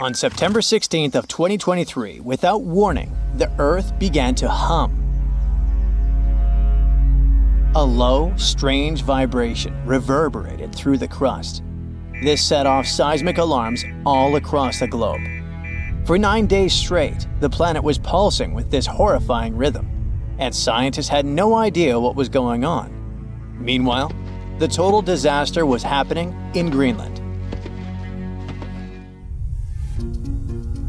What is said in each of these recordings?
On September 16th of 2023, without warning, the Earth began to hum. A low, strange vibration reverberated through the crust. This set off seismic alarms all across the globe. For 9 days straight, the planet was pulsing with this horrifying rhythm, and scientists had no idea what was going on. Meanwhile, the total disaster was happening in Greenland.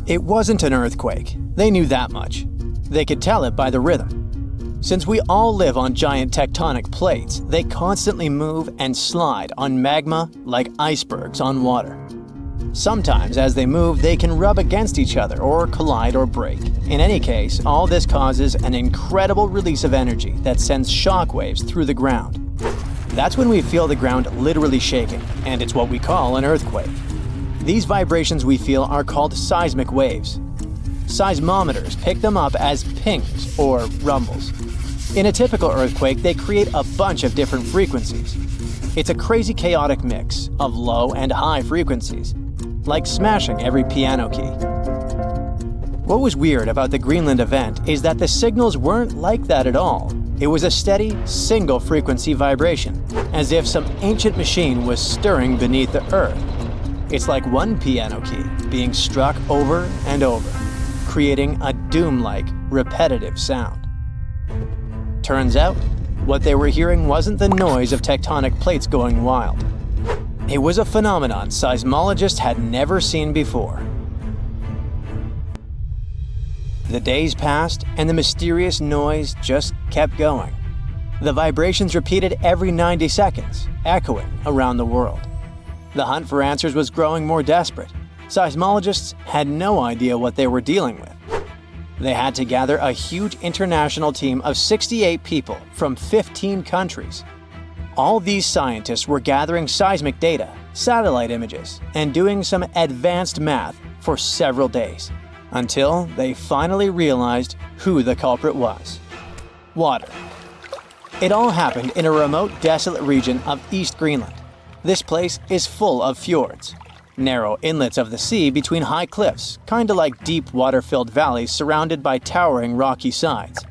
It wasn't an earthquake. They knew that much. They could tell it by the rhythm. Since we all live on giant tectonic plates, they constantly move and slide on magma like icebergs on water. Sometimes, as they move, they can rub against each other or collide or break. In any case, all this causes an incredible release of energy that sends shockwaves through the ground. That's when we feel the ground literally shaking, and it's what we call an earthquake. These vibrations we feel are called seismic waves. Seismometers pick them up as pings or rumbles. In a typical earthquake, they create a bunch of different frequencies. It's a crazy chaotic mix of low and high frequencies, like smashing every piano key. What was weird about the Greenland event is that the signals weren't like that at all. It was a steady, single-frequency vibration, as if some ancient machine was stirring beneath the Earth. It's like one piano key being struck over and over, creating a doom-like, repetitive sound. Turns out, what they were hearing wasn't the noise of tectonic plates going wild. It was a phenomenon seismologists had never seen before. The days passed, and the mysterious noise just kept going. The vibrations repeated every 90 seconds, echoing around the world. The hunt for answers was growing more desperate. Seismologists had no idea what they were dealing with. They had to gather a huge international team of 68 people from 15 countries. All these scientists were gathering seismic data, satellite images, and doing some advanced math for several days, until they finally realized who the culprit was. Water. It all happened in a remote, desolate region of East Greenland. This place is full of fjords, narrow inlets of the sea between high cliffs, kinda like deep water-filled valleys surrounded by towering rocky sides.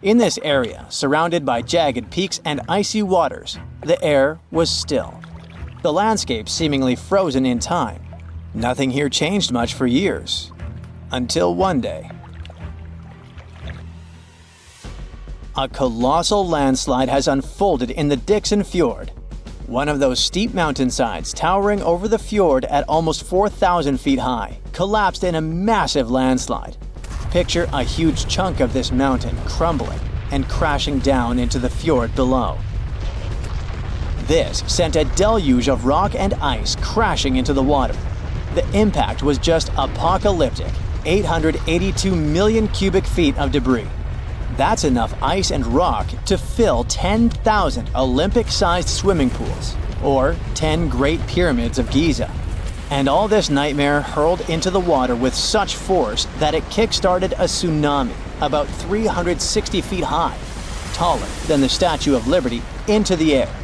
In this area, surrounded by jagged peaks and icy waters, the air was still. The landscape seemingly frozen in time. Nothing here changed much for years, until one day. A colossal landslide has unfolded in the Dixon Fjord. One of those steep mountainsides towering over the fjord at almost 4,000 feet high collapsed in a massive landslide. Picture a huge chunk of this mountain crumbling and crashing down into the fjord below. This sent a deluge of rock and ice crashing into the water. The impact was just apocalyptic, 882 million cubic feet of debris. That's enough ice and rock to fill 10,000 Olympic-sized swimming pools, or 10 Great Pyramids of Giza. And all this nightmare hurled into the water with such force that it kick-started a tsunami about 360 feet high, taller than the Statue of Liberty, into the air.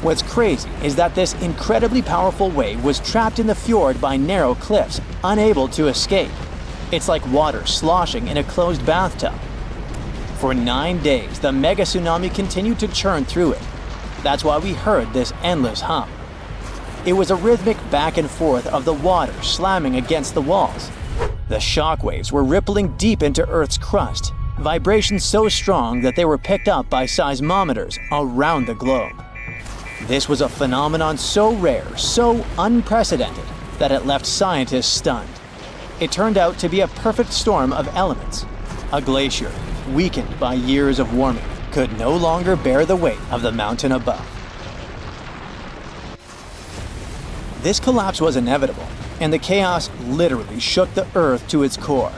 What's crazy is that this incredibly powerful wave was trapped in the fjord by narrow cliffs, unable to escape. It's like water sloshing in a closed bathtub. For 9 days, the mega tsunami continued to churn through it. That's why we heard this endless hum. It was a rhythmic back and forth of the water slamming against the walls. The shockwaves were rippling deep into Earth's crust, vibrations so strong that they were picked up by seismometers around the globe. This was a phenomenon so rare, so unprecedented, that it left scientists stunned. It turned out to be a perfect storm of elements. A glacier, weakened by years of warming, could no longer bear the weight of the mountain above. This collapse was inevitable, and the chaos literally shook the Earth to its core.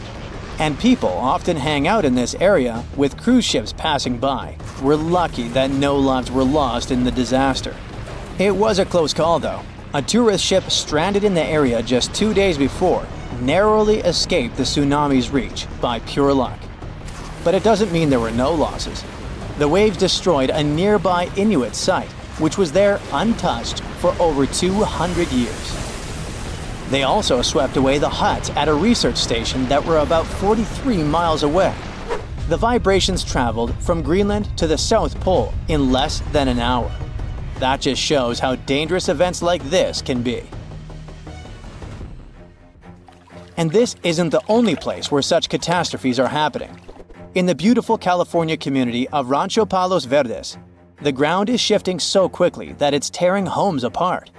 And people often hang out in this area with cruise ships passing by. We're lucky that no lives were lost in the disaster. It was a close call though. A tourist ship stranded in the area just 2 days before narrowly escaped the tsunami's reach by pure luck. But it doesn't mean there were no losses. The waves destroyed a nearby Inuit site, which was there untouched for over 200 years. They also swept away the huts at a research station that were about 43 miles away. The vibrations traveled from Greenland to the South Pole in less than an hour. That just shows how dangerous events like this can be. And this isn't the only place where such catastrophes are happening. In the beautiful California community of Rancho Palos Verdes, the ground is shifting so quickly that it's tearing homes apart.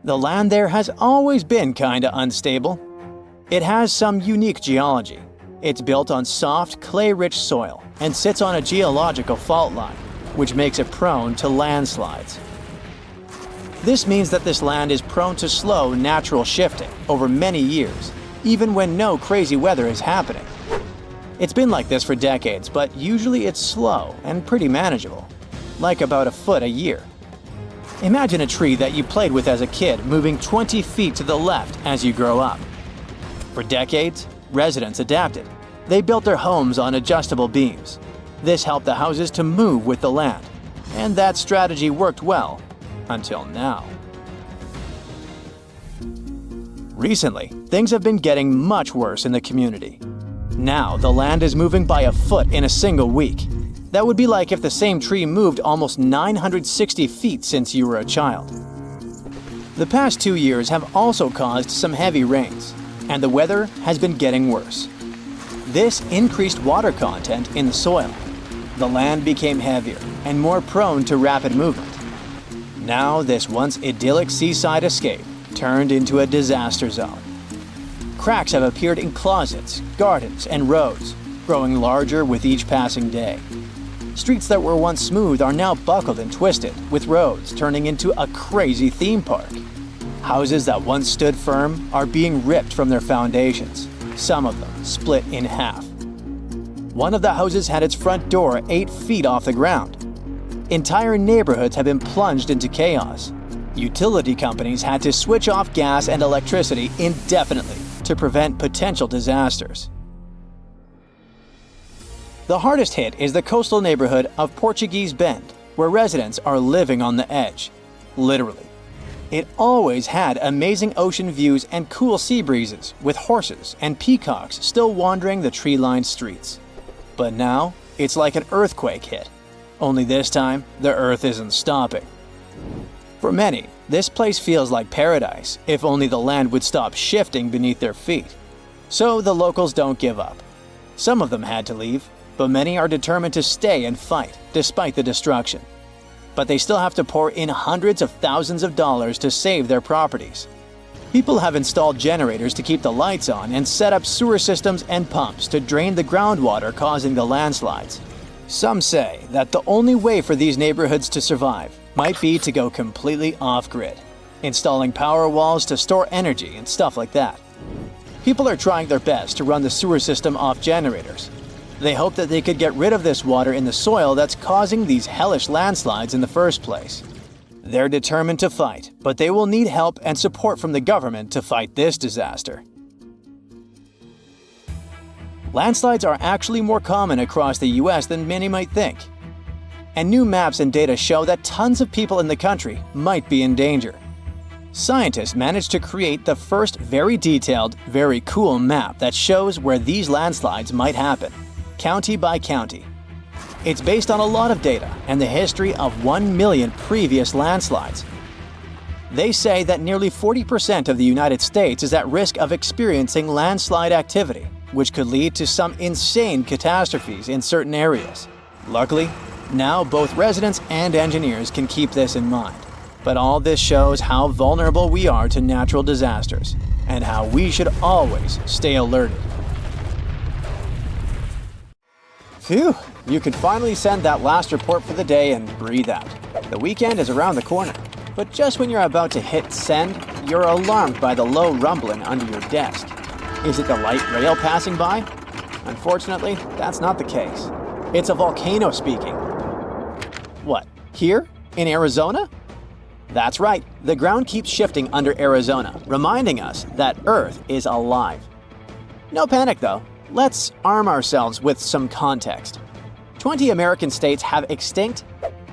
The land there has always been kinda unstable. It has some unique geology. It's built on soft, clay-rich soil and sits on a geological fault line, which makes it prone to landslides. This means that this land is prone to slow, natural shifting over many years, even when no crazy weather is happening. It's been like this for decades, but usually it's slow and pretty manageable, like about a foot a year. Imagine a tree that you played with as a kid moving 20 feet to the left as you grow up. For decades, residents adapted. They built their homes on adjustable beams. This helped the houses to move with the land, and that strategy worked well until now. Recently, things have been getting much worse in the community. Now, the land is moving by a foot in a single week. That would be like if the same tree moved almost 960 feet since you were a child. The past 2 years have also caused some heavy rains, and the weather has been getting worse. This increased water content in the soil. The land became heavier and more prone to rapid movement. Now, this once idyllic seaside escape turned into a disaster zone. Cracks have appeared in closets, gardens, and roads, growing larger with each passing day. Streets that were once smooth are now buckled and twisted, with roads turning into a crazy theme park. Houses that once stood firm are being ripped from their foundations, some of them split in half. One of the houses had its front door 8 feet off the ground. Entire neighborhoods have been plunged into chaos. Utility companies had to switch off gas and electricity indefinitely to prevent potential disasters. The hardest hit is the coastal neighborhood of Portuguese Bend, where residents are living on the edge, literally. It always had amazing ocean views and cool sea breezes, with horses and peacocks still wandering the tree-lined streets. But now, it's like an earthquake hit. Only this time, the earth isn't stopping. For many, this place feels like paradise, if only the land would stop shifting beneath their feet. So the locals don't give up. Some of them had to leave, but many are determined to stay and fight, despite the destruction. But they still have to pour in hundreds of thousands of dollars to save their properties. People have installed generators to keep the lights on and set up sewer systems and pumps to drain the groundwater causing the landslides. Some say that the only way for these neighborhoods to survive might be to go completely off-grid, installing power walls to store energy and stuff like that. People are trying their best to run the sewer system off generators. They hope that they could get rid of this water in the soil that's causing these hellish landslides in the first place. They're determined to fight, but they will need help and support from the government to fight this disaster. Landslides are actually more common across the US than many might think. And new maps and data show that tons of people in the country might be in danger. Scientists managed to create the first very detailed, very cool map that shows where these landslides might happen, county by county. It's based on a lot of data and the history of 1 million previous landslides. They say that nearly 40% of the United States is at risk of experiencing landslide activity, which could lead to some insane catastrophes in certain areas. Luckily, now both residents and engineers can keep this in mind. But all this shows how vulnerable we are to natural disasters and how we should always stay alerted. Phew, you can finally send that last report for the day and breathe out. The weekend is around the corner. But just when you're about to hit send, you're alarmed by the low rumbling under your desk. Is it the light rail passing by? Unfortunately, that's not the case. It's a volcano speaking. What, here? In Arizona? That's right, the ground keeps shifting under Arizona, reminding us that Earth is alive. No panic though. Let's arm ourselves with some context. 20 American states have extinct,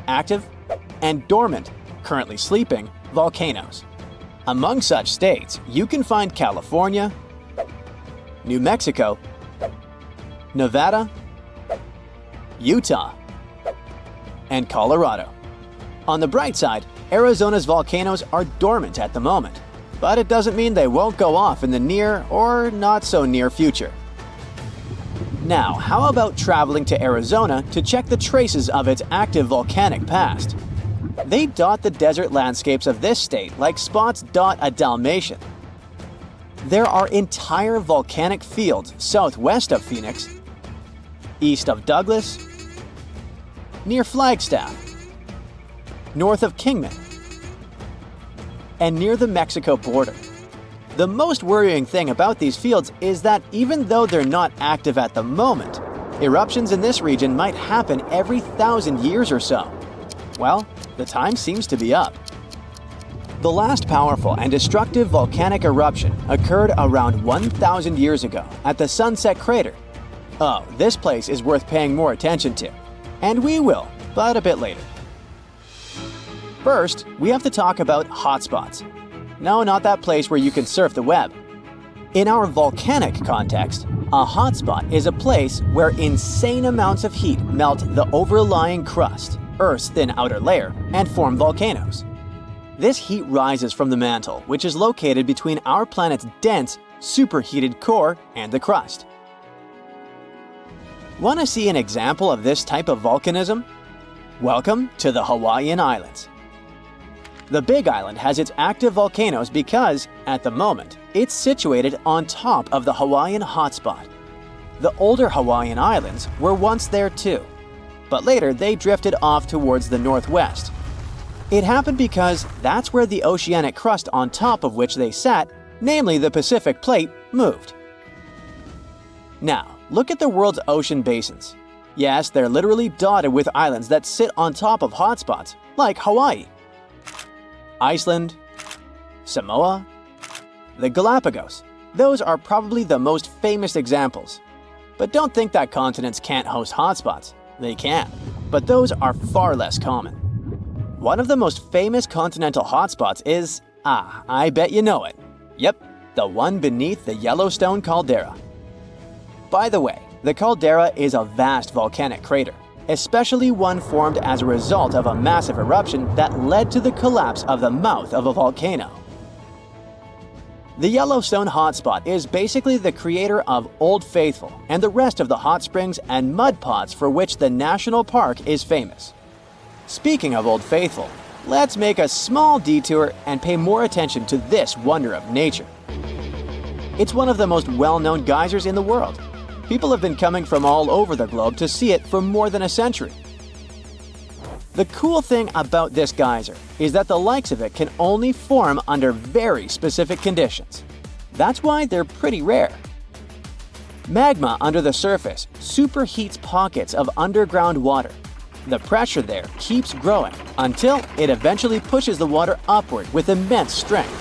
active, and dormant, currently sleeping, volcanoes. Among such states, you can find California, New Mexico, Nevada, Utah, and Colorado. On the bright side, Arizona's volcanoes are dormant at the moment, but it doesn't mean they won't go off in the near or not so near future. Now, how about traveling to Arizona to check the traces of its active volcanic past? They dot the desert landscapes of this state like spots dot a Dalmatian. There are entire volcanic fields southwest of Phoenix, east of Douglas, near Flagstaff, north of Kingman, and near the Mexico border. The most worrying thing about these fields is that even though they're not active at the moment, eruptions in this region might happen every 1,000 years or so. Well, the time seems to be up. The last powerful and destructive volcanic eruption occurred around 1,000 years ago at the Sunset Crater. Oh, this place is worth paying more attention to. And we will, but a bit later. First, we have to talk about hotspots. No, not that place where you can surf the web. In our volcanic context, a hotspot is a place where insane amounts of heat melt the overlying crust, Earth's thin outer layer, and form volcanoes. This heat rises from the mantle, which is located between our planet's dense, superheated core and the crust. Want to see an example of this type of volcanism? Welcome to the Hawaiian Islands. The Big Island has its active volcanoes because, at the moment, it's situated on top of the Hawaiian hotspot. The older Hawaiian Islands were once there too, but later they drifted off towards the northwest. It happened because that's where the oceanic crust on top of which they sat, namely the Pacific Plate, moved. Now, look at the world's ocean basins. Yes, they're literally dotted with islands that sit on top of hotspots, like Hawaii, Iceland, Samoa, the Galapagos. Those are probably the most famous examples. But don't think that continents can't host hotspots. They can, but those are far less common. One of the most famous continental hotspots is, I bet you know it. Yep, the one beneath the Yellowstone caldera. By the way, the caldera is a vast volcanic crater, especially one formed as a result of a massive eruption that led to the collapse of the mouth of a volcano. The Yellowstone hotspot is basically the creator of Old Faithful and the rest of the hot springs and mud pots for which the national park is famous. Speaking of Old Faithful, let's make a small detour and pay more attention to this wonder of nature. It's one of the most well-known geysers in the world. People have been coming from all over the globe to see it for more than a century. The cool thing about this geyser is that the likes of it can only form under very specific conditions. That's why they're pretty rare. Magma under the surface superheats pockets of underground water. The pressure there keeps growing until it eventually pushes the water upward with immense strength.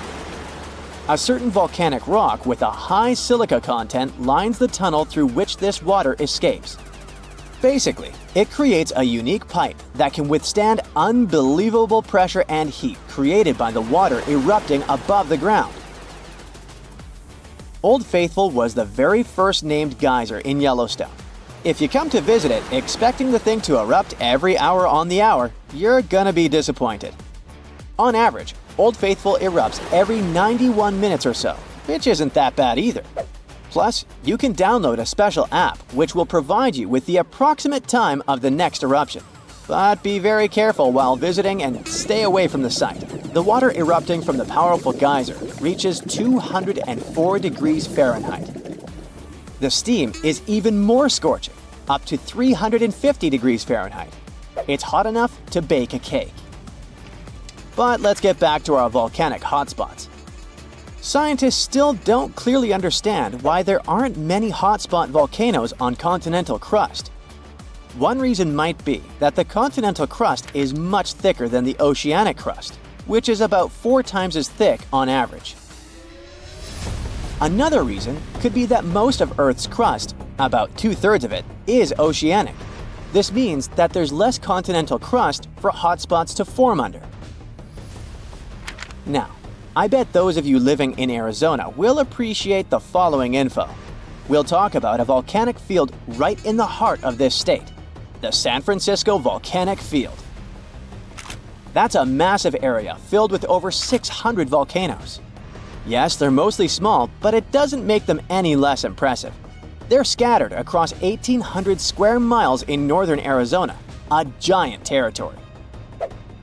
A certain volcanic rock with a high silica content lines the tunnel through which this water escapes. Basically, it creates a unique pipe that can withstand unbelievable pressure and heat created by the water erupting above the ground. Old Faithful was the very first named geyser in Yellowstone. If you come to visit it expecting the thing to erupt every hour on the hour, you're gonna be disappointed. On average, Old Faithful erupts every 91 minutes or so, which isn't that bad either. Plus, you can download a special app which will provide you with the approximate time of the next eruption. But be very careful while visiting and stay away from the site. The water erupting from the powerful geyser reaches 204 degrees Fahrenheit. The steam is even more scorching, up to 350 degrees Fahrenheit. It's hot enough to bake a cake. But let's get back to our volcanic hotspots. Scientists still don't clearly understand why there aren't many hotspot volcanoes on continental crust. One reason might be that the continental crust is much thicker than the oceanic crust, which is about 4 times as thick on average. Another reason could be that most of Earth's crust, about 2/3 of it, is oceanic. This means that there's less continental crust for hotspots to form under. Now, I bet those of you living in Arizona will appreciate the following info. We'll talk about a volcanic field right in the heart of this state, the San Francisco Volcanic Field. That's a massive area filled with over 600 volcanoes. Yes, they're mostly small, but it doesn't make them any less impressive. They're scattered across 1,800 square miles in northern Arizona, a giant territory.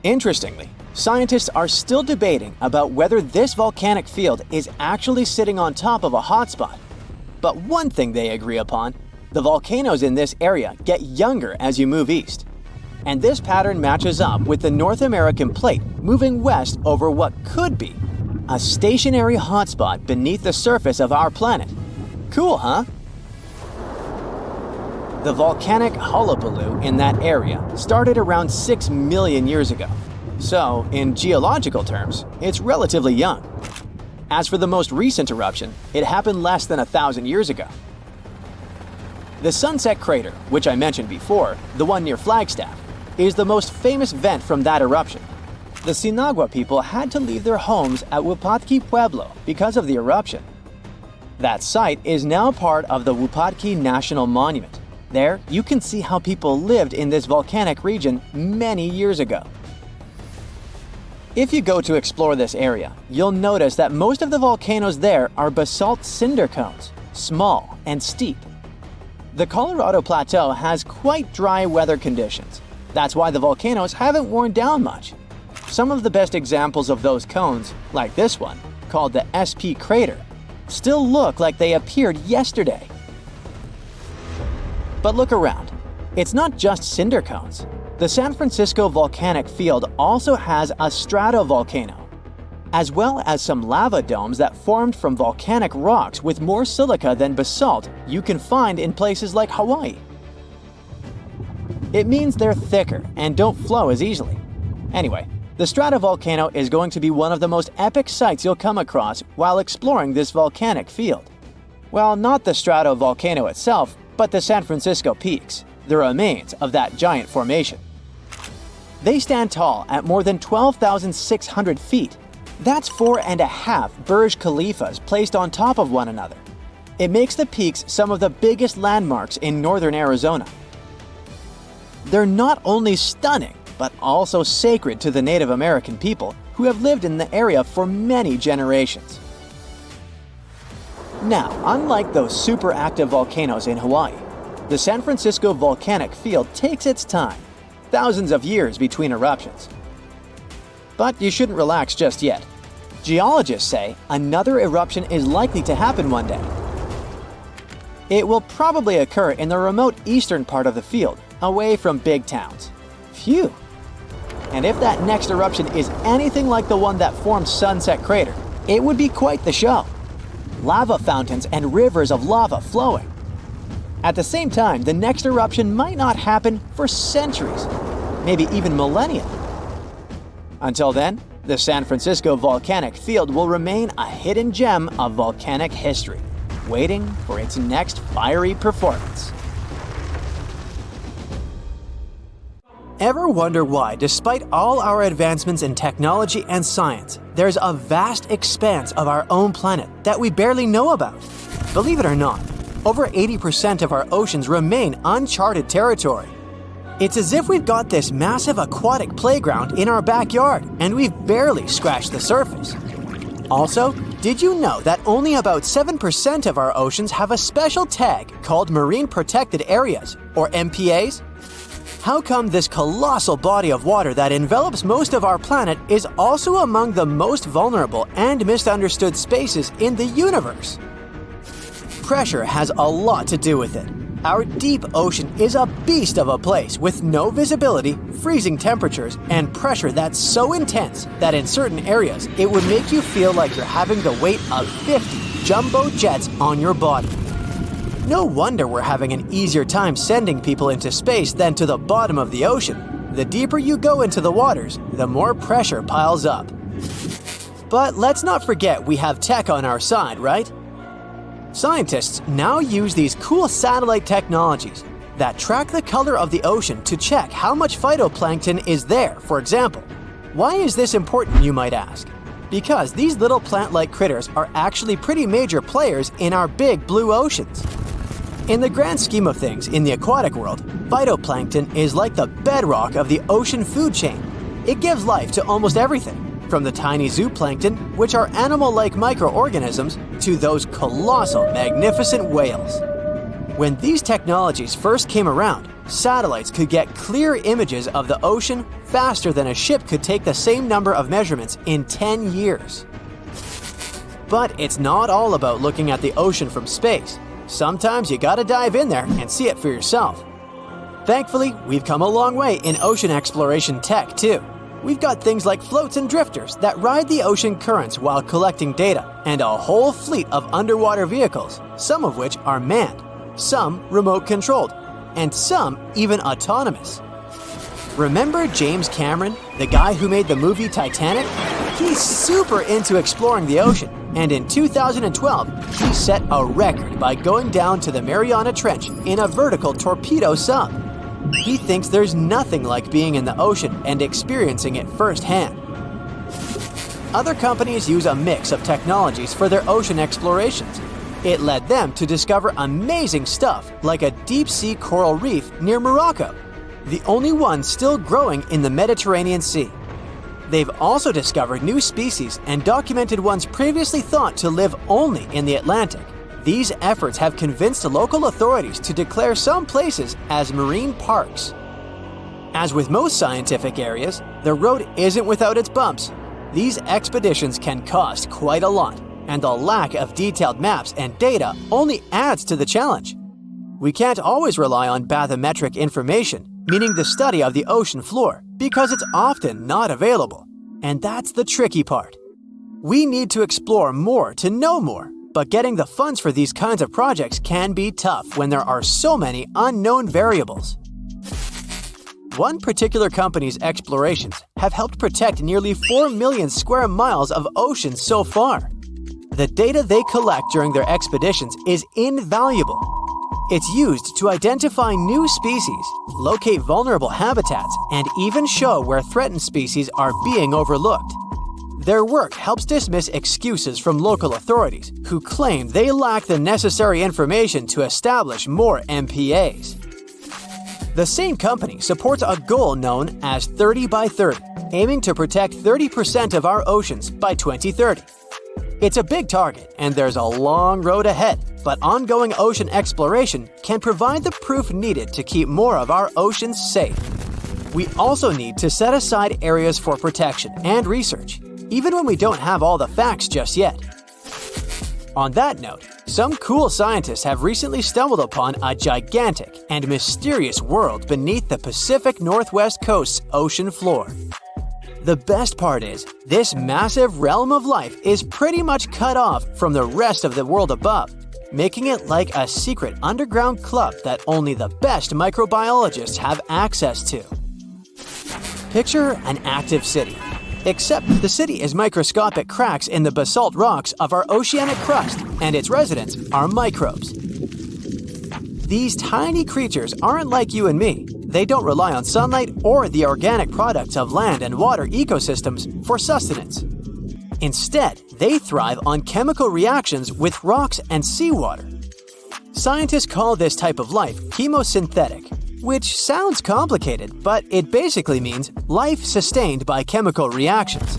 Interestingly, scientists are still debating about whether this volcanic field is actually sitting on top of a hotspot. But one thing they agree upon, the volcanoes in this area get younger as you move east. And this pattern matches up with the North American plate moving west over what could be a stationary hotspot beneath the surface of our planet. Cool, huh? The volcanic hullabaloo in that area started around 6 million years ago. So, in geological terms, it's relatively young. As for the most recent eruption, it happened less than 1,000 years ago. The Sunset Crater, which I mentioned before, the one near Flagstaff, is the most famous vent from that eruption. The Sinagua people had to leave their homes at Wupatki Pueblo because of the eruption. That site is now part of the Wupatki National Monument. There, you can see how people lived in this volcanic region many years ago. If you go to explore this area, you'll notice that most of the volcanoes there are basalt cinder cones, small and steep. The Colorado Plateau has quite dry weather conditions. That's why the volcanoes haven't worn down much. Some of the best examples of those cones, like this one, called the SP crater, still look like they appeared yesterday. But look around. It's not just cinder cones. The San Francisco Volcanic Field also has a stratovolcano, as well as some lava domes that formed from volcanic rocks with more silica than basalt you can find in places like Hawaii. It means they're thicker and don't flow as easily. Anyway, the stratovolcano is going to be one of the most epic sights you'll come across while exploring this volcanic field. Well, not the stratovolcano itself, but the San Francisco peaks, the remains of that giant formation. They stand tall at more than 12,600 feet. That's 4.5 Burj Khalifas placed on top of one another. It makes the peaks some of the biggest landmarks in northern Arizona. They're not only stunning, but also sacred to the Native American people who have lived in the area for many generations. Now, unlike those super active volcanoes in Hawaii, the San Francisco Volcanic Field takes its time, thousands of years between eruptions. But you shouldn't relax just yet. Geologists say another eruption is likely to happen one day. It will probably occur in the remote eastern part of the field, away from big towns. Phew! And if that next eruption is anything like the one that formed Sunset Crater, it would be quite the show. Lava fountains and rivers of lava flowing. At the same time, the next eruption might not happen for centuries, maybe even millennia. Until then, the San Francisco Volcanic Field will remain a hidden gem of volcanic history, waiting for its next fiery performance. Ever wonder why, despite all our advancements in technology and science, there's a vast expanse of our own planet that we barely know about? Believe it or not, over 80% of our oceans remain uncharted territory. It's as if we've got this massive aquatic playground in our backyard, and we've barely scratched the surface. Also, did you know that only about 7% of our oceans have a special tag called Marine Protected Areas, or MPAs? How come this colossal body of water that envelops most of our planet is also among the most vulnerable and misunderstood spaces in the universe? Pressure has a lot to do with it. Our deep ocean is a beast of a place with no visibility, freezing temperatures, and pressure that's so intense that in certain areas it would make you feel like you're having the weight of 50 jumbo jets on your body. No wonder we're having an easier time sending people into space than to the bottom of the ocean. The deeper you go into the waters, the more pressure piles up. But let's not forget we have tech on our side, right? Scientists now use these cool satellite technologies that track the color of the ocean to check how much phytoplankton is there, for example. Why is this important, you might ask? because these little plant-like critters are actually pretty major players in our big blue oceans. In the grand scheme of things in the aquatic world, phytoplankton is like the bedrock of the ocean food chain. It gives life to almost everything, from the tiny zooplankton, which are animal-like microorganisms, to those colossal, magnificent whales. When these technologies first came around, satellites could get clear images of the ocean faster than a ship could take the same number of measurements in 10 years. But it's not all about looking at the ocean from space. Sometimes you gotta dive in there and see it for yourself. Thankfully, we've come a long way in ocean exploration tech too. We've got things like floats and drifters that ride the ocean currents while collecting data, and a whole fleet of underwater vehicles, some of which are manned, some remote-controlled, and some even autonomous. Remember James Cameron, the guy who made the movie Titanic? He's super into exploring the ocean, and in 2012, he set a record by going down to the Mariana Trench in a vertical torpedo sub. He thinks there's nothing like being in the ocean and experiencing it firsthand. Other companies use a mix of technologies for their ocean explorations. It led them to discover amazing stuff like a deep-sea coral reef near Morocco, the only one still growing in the Mediterranean Sea. They've also discovered new species and documented ones previously thought to live only in the Atlantic. These efforts have convinced local authorities to declare some places as marine parks. As with most scientific areas, the road isn't without its bumps. These expeditions can cost quite a lot, and the lack of detailed maps and data only adds to the challenge. We can't always rely on bathymetric information, meaning the study of the ocean floor, because it's often not available. And that's the tricky part. We need to explore more to know more, but getting the funds for these kinds of projects can be tough when there are so many unknown variables. One particular company's explorations have helped protect nearly 4 million square miles of ocean so far. The data they collect during their expeditions is invaluable. It's used to identify new species, locate vulnerable habitats, and even show where threatened species are being overlooked. Their work helps dismiss excuses from local authorities who claim they lack the necessary information to establish more MPAs. The same company supports a goal known as 30 by 30, aiming to protect 30% of our oceans by 2030. It's a big target, and there's a long road ahead, but ongoing ocean exploration can provide the proof needed to keep more of our oceans safe. We also need to set aside areas for protection and research, even when we don't have all the facts just yet. On that note, some cool scientists have recently stumbled upon a gigantic and mysterious world beneath the Pacific Northwest coast's ocean floor. The best part is, this massive realm of life is pretty much cut off from the rest of the world above, making it like a secret underground club that only the best microbiologists have access to. Picture an active city, except the city is microscopic cracks in the basalt rocks of our oceanic crust, and its residents are microbes. These tiny creatures aren't like you and me. They don't rely on sunlight or the organic products of land and water ecosystems for sustenance. Instead, they thrive on chemical reactions with rocks and seawater. Scientists call this type of life chemosynthetic, which sounds complicated, but it basically means life sustained by chemical reactions.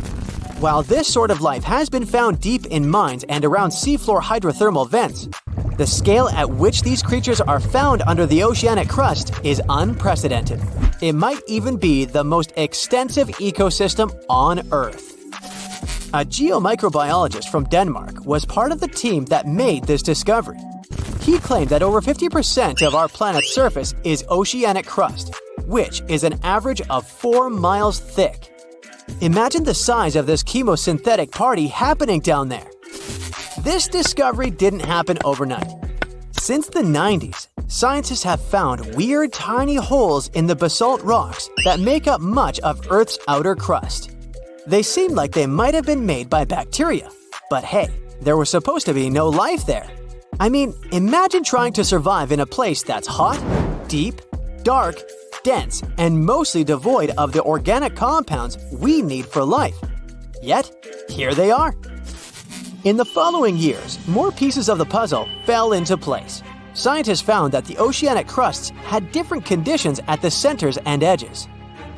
While this sort of life has been found deep in mines and around seafloor hydrothermal vents, the scale at which these creatures are found under the oceanic crust is unprecedented. It might even be the most extensive ecosystem on Earth. A geomicrobiologist from Denmark was part of the team that made this discovery. He claimed that over 50% of our planet's surface is oceanic crust, which is an average of 4 miles thick. Imagine the size of this chemosynthetic party happening down there. This discovery didn't happen overnight. Since the 90s, scientists have found weird tiny holes in the basalt rocks that make up much of Earth's outer crust. They seem like they might have been made by bacteria, but hey, there was supposed to be no life there. I mean, imagine trying to survive in a place that's hot, deep, dark, dense, and mostly devoid of the organic compounds we need for life. Yet, here they are. In the following years, more pieces of the puzzle fell into place. Scientists found that the oceanic crusts had different conditions at the centers and edges.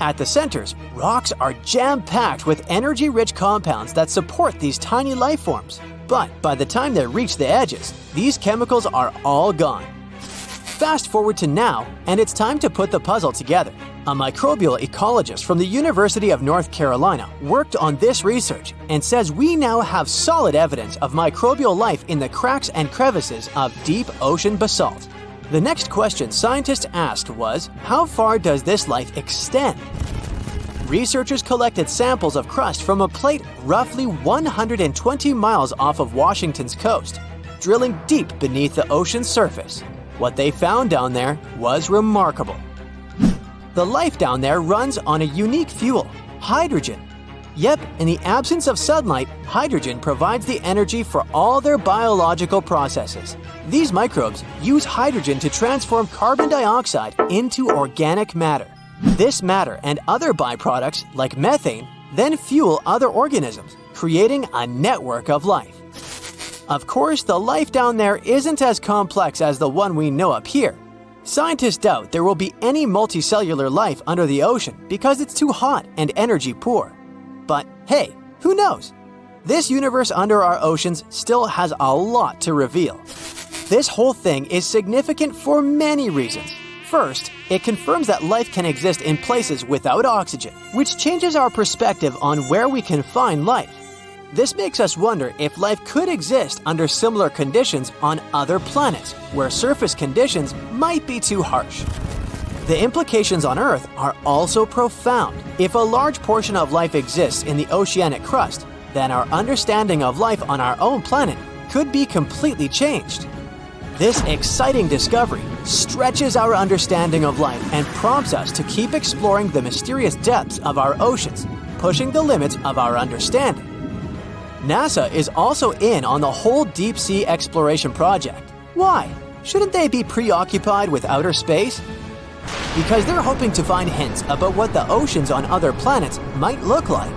At the centers, rocks are jam-packed with energy-rich compounds that support these tiny life forms. But by the time they reach the edges, these chemicals are all gone. Fast forward to now, and it's time to put the puzzle together. A microbial ecologist from the University of North Carolina worked on this research and says we now have solid evidence of microbial life in the cracks and crevices of deep ocean basalt. The next question scientists asked was, how far does this life extend? Researchers collected samples of crust from a plate roughly 120 miles off of Washington's coast, drilling deep beneath the ocean's surface. What they found down there was remarkable. The life down there runs on a unique fuel, hydrogen. Yep, in the absence of sunlight, hydrogen provides the energy for all their biological processes. These microbes use hydrogen to transform carbon dioxide into organic matter. This matter and other byproducts, like methane, then fuel other organisms, creating a network of life. Of course, the life down there isn't as complex as the one we know up here. Scientists doubt there will be any multicellular life under the ocean because it's too hot and energy poor. But hey, who knows? This universe under our oceans still has a lot to reveal. This whole thing is significant for many reasons. First, it confirms that life can exist in places without oxygen, which changes our perspective on where we can find life. This makes us wonder if life could exist under similar conditions on other planets, where surface conditions might be too harsh. The implications on Earth are also profound. If a large portion of life exists in the oceanic crust, then our understanding of life on our own planet could be completely changed. This exciting discovery stretches our understanding of life and prompts us to keep exploring the mysterious depths of our oceans, pushing the limits of our understanding. NASA is also in on the whole deep sea exploration project. Why? Shouldn't they be preoccupied with outer space? Because they're hoping to find hints about what the oceans on other planets might look like.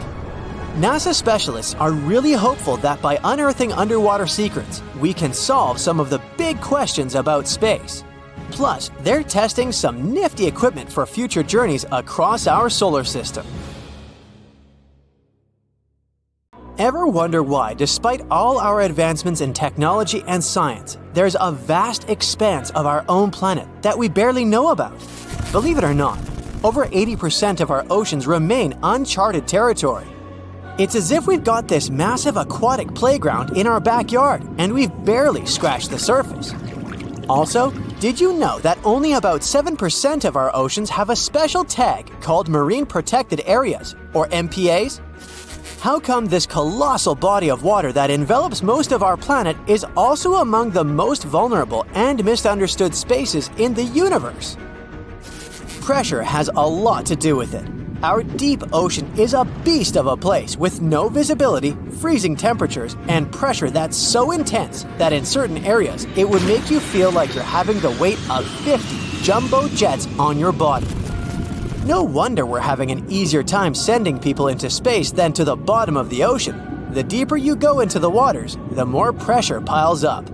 NASA specialists are really hopeful that by unearthing underwater secrets, we can solve some of the big questions about space. Plus, they're testing some nifty equipment for future journeys across our solar system. Ever wonder why, despite all our advancements in technology and science, there's a vast expanse of our own planet that we barely know about? Believe it or not, over 80% of our oceans remain uncharted territory. It's as if we've got this massive aquatic playground in our backyard and we've barely scratched the surface. Also, did you know that only about 7% of our oceans have a special tag called Marine Protected Areas, or MPAs? How come this colossal body of water that envelops most of our planet is also among the most vulnerable and misunderstood spaces in the universe? Pressure has a lot to do with it. Our deep ocean is a beast of a place with no visibility, freezing temperatures, and pressure that's so intense that in certain areas it would make you feel like you're having the weight of 50 jumbo jets on your body. No wonder we're having an easier time sending people into space than to the bottom of the ocean. The deeper you go into the waters, the more pressure piles up.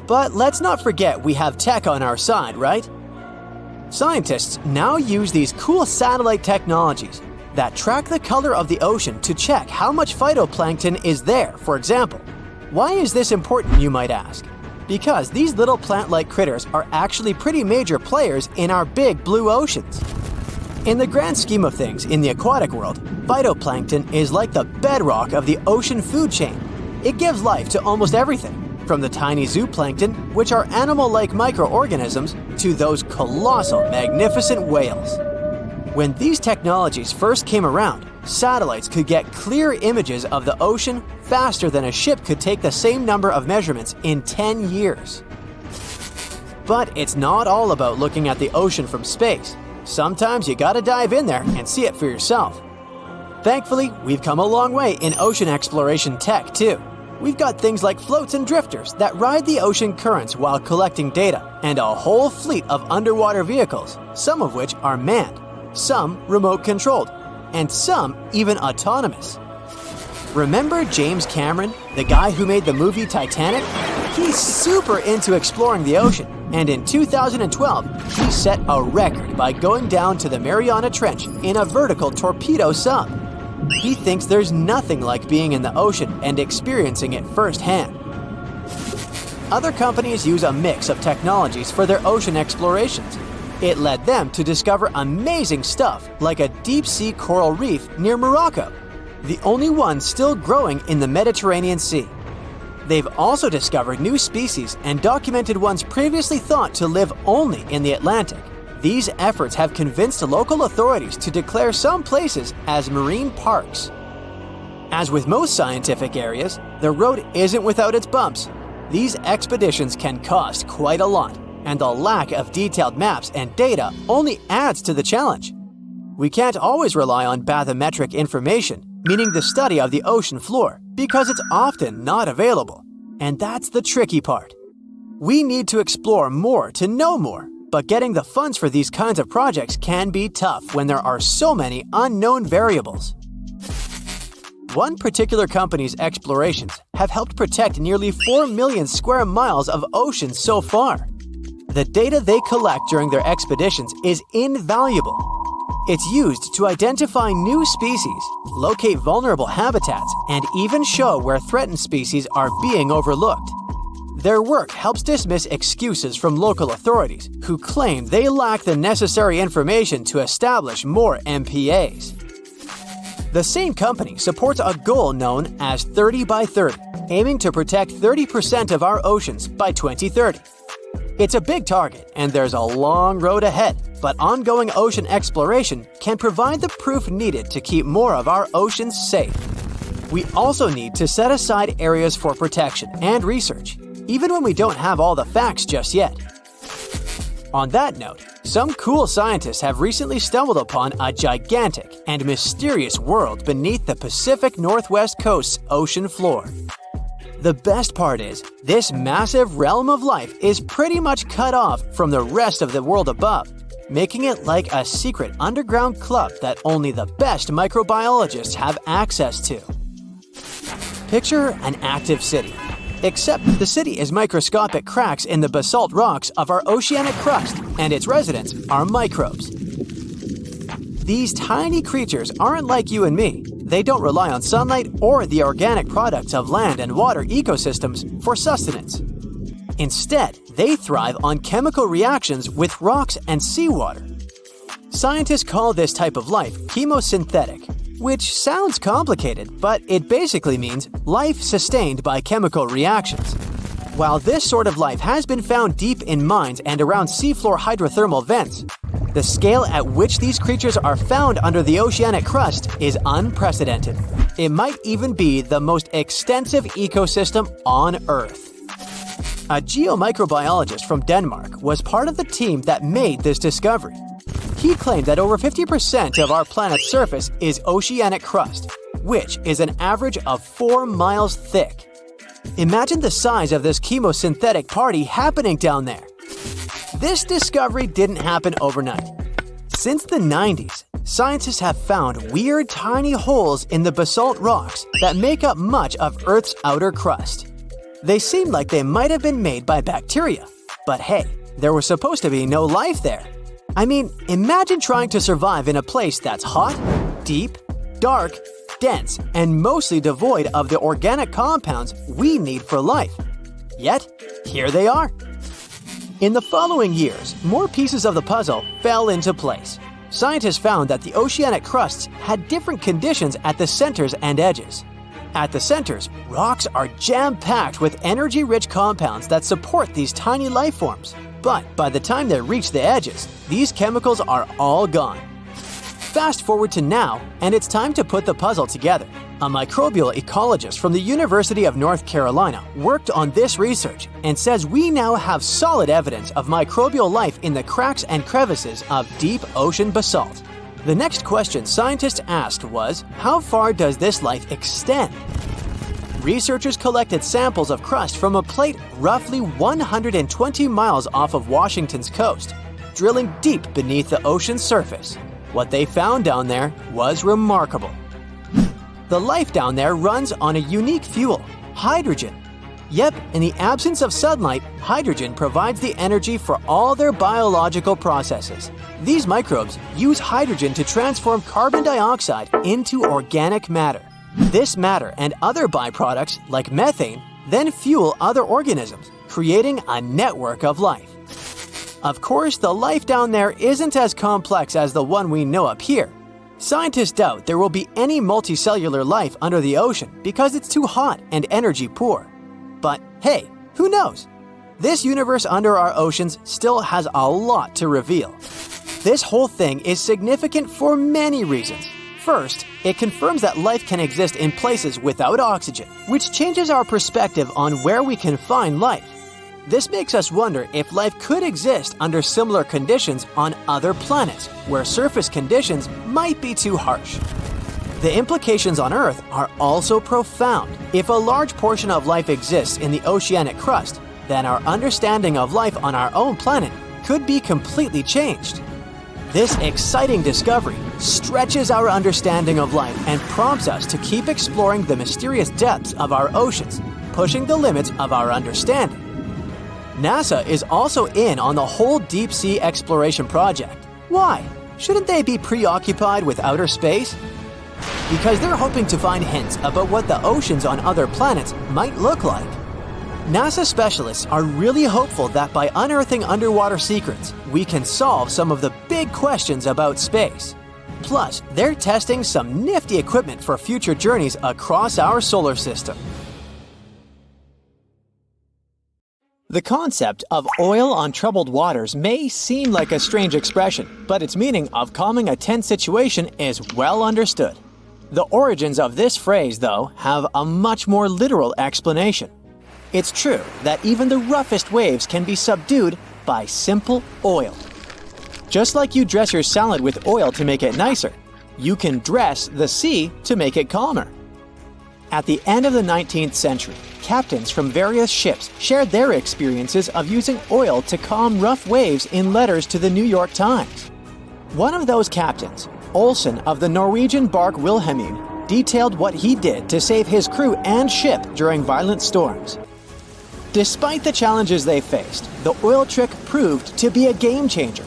But let's not forget we have tech on our side, right? Scientists now use these cool satellite technologies that track the color of the ocean to check how much phytoplankton is there, for example. Why is this important, you might ask? Because these little plant-like critters are actually pretty major players in our big blue oceans. In the grand scheme of things in the aquatic world, phytoplankton is like the bedrock of the ocean food chain. It gives life to almost everything, from the tiny zooplankton, which are animal-like microorganisms, to those colossal, magnificent whales. When these technologies first came around, satellites could get clear images of the ocean faster than a ship could take the same number of measurements in 10 years. But it's not all about looking at the ocean from space. Sometimes you gotta dive in there and see it for yourself. Thankfully, we've come a long way in ocean exploration tech too. We've got things like floats and drifters that ride the ocean currents while collecting data, and a whole fleet of underwater vehicles, some of which are manned, some remote controlled, and some even autonomous. Remember James Cameron, the guy who made the movie Titanic? He's super into exploring the ocean, and in 2012, he set a record by going down to the Mariana Trench in a vertical torpedo sub. He thinks there's nothing like being in the ocean and experiencing it firsthand. Other companies use a mix of technologies for their ocean explorations. It led them to discover amazing stuff like a deep-sea coral reef near Morocco, the only one still growing in the Mediterranean Sea. They've also discovered new species and documented ones previously thought to live only in the Atlantic. These efforts have convinced local authorities to declare some places as marine parks. As with most scientific areas, the road isn't without its bumps. These expeditions can cost quite a lot, and the lack of detailed maps and data only adds to the challenge. We can't always rely on bathymetric information, meaning the study of the ocean floor, because it's often not available. And that's the tricky part. We need to explore more to know more, but getting the funds for these kinds of projects can be tough when there are so many unknown variables. One particular company's explorations have helped protect nearly 4 million square miles of ocean so far. The data they collect during their expeditions is invaluable. It's used to identify new species, locate vulnerable habitats, and even show where threatened species are being overlooked. Their work helps dismiss excuses from local authorities who claim they lack the necessary information to establish more MPAs. The same company supports a goal known as 30 by 30, aiming to protect 30% of our oceans by 2030. It's a big target, and there's a long road ahead, but ongoing ocean exploration can provide the proof needed to keep more of our oceans safe. We also need to set aside areas for protection and research, even when we don't have all the facts just yet. On that note, some cool scientists have recently stumbled upon a gigantic and mysterious world beneath the Pacific Northwest coast's ocean floor. The best part is, this massive realm of life is pretty much cut off from the rest of the world above, making it like a secret underground club that only the best microbiologists have access to. Picture an active city, except the city is microscopic cracks in the basalt rocks of our oceanic crust, and its residents are microbes. These tiny creatures aren't like you and me. They don't rely on sunlight or the organic products of land and water ecosystems for sustenance. Instead, they thrive on chemical reactions with rocks and seawater. Scientists call this type of life chemosynthetic, which sounds complicated, but it basically means life sustained by chemical reactions. While this sort of life has been found deep in mines and around seafloor hydrothermal vents, the scale at which these creatures are found under the oceanic crust is unprecedented. It might even be the most extensive ecosystem on Earth. A geomicrobiologist from Denmark was part of the team that made this discovery. He claimed that over 50% of our planet's surface is oceanic crust, which is an average of 4 miles thick. Imagine the size of this chemosynthetic party happening down there. This discovery didn't happen overnight. Since the 90s, scientists have found weird tiny holes in the basalt rocks that make up much of Earth's outer crust. They seem like they might have been made by bacteria, but hey, there was supposed to be no life there. I mean, imagine trying to survive in a place that's hot, deep, dark, dense, and mostly devoid of the organic compounds we need for life. Yet, here they are. In the following years, more pieces of the puzzle fell into place. Scientists found that the oceanic crusts had different conditions at the centers and edges. At the centers, rocks are jam-packed with energy-rich compounds that support these tiny life forms. But by the time they reach the edges, these chemicals are all gone. Fast forward to now, and it's time to put the puzzle together. A microbial ecologist from the University of North Carolina worked on this research and says we now have solid evidence of microbial life in the cracks and crevices of deep ocean basalt. The next question scientists asked was, how far does this life extend? Researchers collected samples of crust from a plate roughly 120 miles off of Washington's coast, drilling deep beneath the ocean's surface. What they found down there was remarkable. The life down there runs on a unique fuel, hydrogen. Yep, in the absence of sunlight, hydrogen provides the energy for all their biological processes. These microbes use hydrogen to transform carbon dioxide into organic matter. This matter and other byproducts, like methane, then fuel other organisms, creating a network of life. Of course, the life down there isn't as complex as the one we know up here. Scientists doubt there will be any multicellular life under the ocean because it's too hot and energy poor. But hey, who knows? This universe under our oceans still has a lot to reveal. This whole thing is significant for many reasons. First, it confirms that life can exist in places without oxygen, which changes our perspective on where we can find life. This makes us wonder if life could exist under similar conditions on other planets, where surface conditions might be too harsh. The implications on Earth are also profound. If a large portion of life exists in the oceanic crust, then our understanding of life on our own planet could be completely changed. This exciting discovery stretches our understanding of life and prompts us to keep exploring the mysterious depths of our oceans, pushing the limits of our understanding. NASA is also in on the whole deep-sea exploration project. Why? Shouldn't they be preoccupied with outer space? Because they're hoping to find hints about what the oceans on other planets might look like. NASA specialists are really hopeful that by unearthing underwater secrets, we can solve some of the big questions about space. Plus, they're testing some nifty equipment for future journeys across our solar system. The concept of oil on troubled waters may seem like a strange expression, but its meaning of calming a tense situation is well understood. The origins of this phrase, though, have a much more literal explanation. It's true that even the roughest waves can be subdued by simple oil. Just like you dress your salad with oil to make it nicer, you can dress the sea to make it calmer. At the end of the 19th century, captains from various ships shared their experiences of using oil to calm rough waves in letters to the New York Times. One of those captains, Olsen of the Norwegian bark Wilhelmine, detailed what he did to save his crew and ship during violent storms. Despite the challenges they faced, the oil trick proved to be a game changer,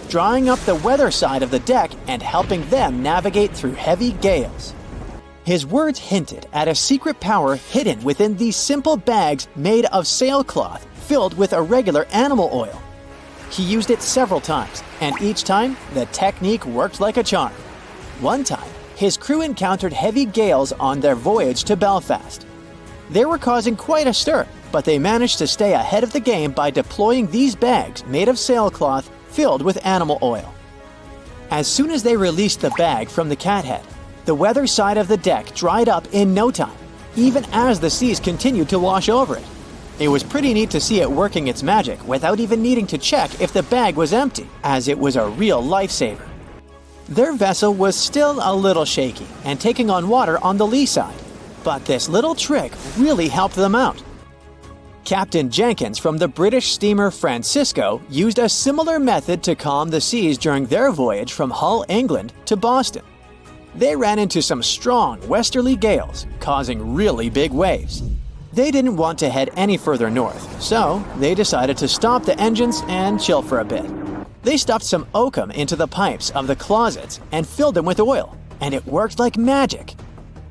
drying up the weather side of the deck and helping them navigate through heavy gales. His words hinted at a secret power hidden within these simple bags made of sailcloth filled with irregular animal oil. He used it several times, and each time, the technique worked like a charm. One time, his crew encountered heavy gales on their voyage to Belfast. They were causing quite a stir, but they managed to stay ahead of the game by deploying these bags made of sailcloth filled with animal oil. As soon as they released the bag from the cathead, the weather side of the deck dried up in no time, even as the seas continued to wash over it. It was pretty neat to see it working its magic without even needing to check if the bag was empty, as it was a real lifesaver. Their vessel was still a little shaky and taking on water on the lee side, but this little trick really helped them out. Captain Jenkins from the British steamer Francisco used a similar method to calm the seas during their voyage from Hull, England to Boston. They ran into some strong westerly gales, causing really big waves. They didn't want to head any further north, so they decided to stop the engines and chill for a bit. They stuffed some oakum into the pipes of the closets and filled them with oil, and it worked like magic.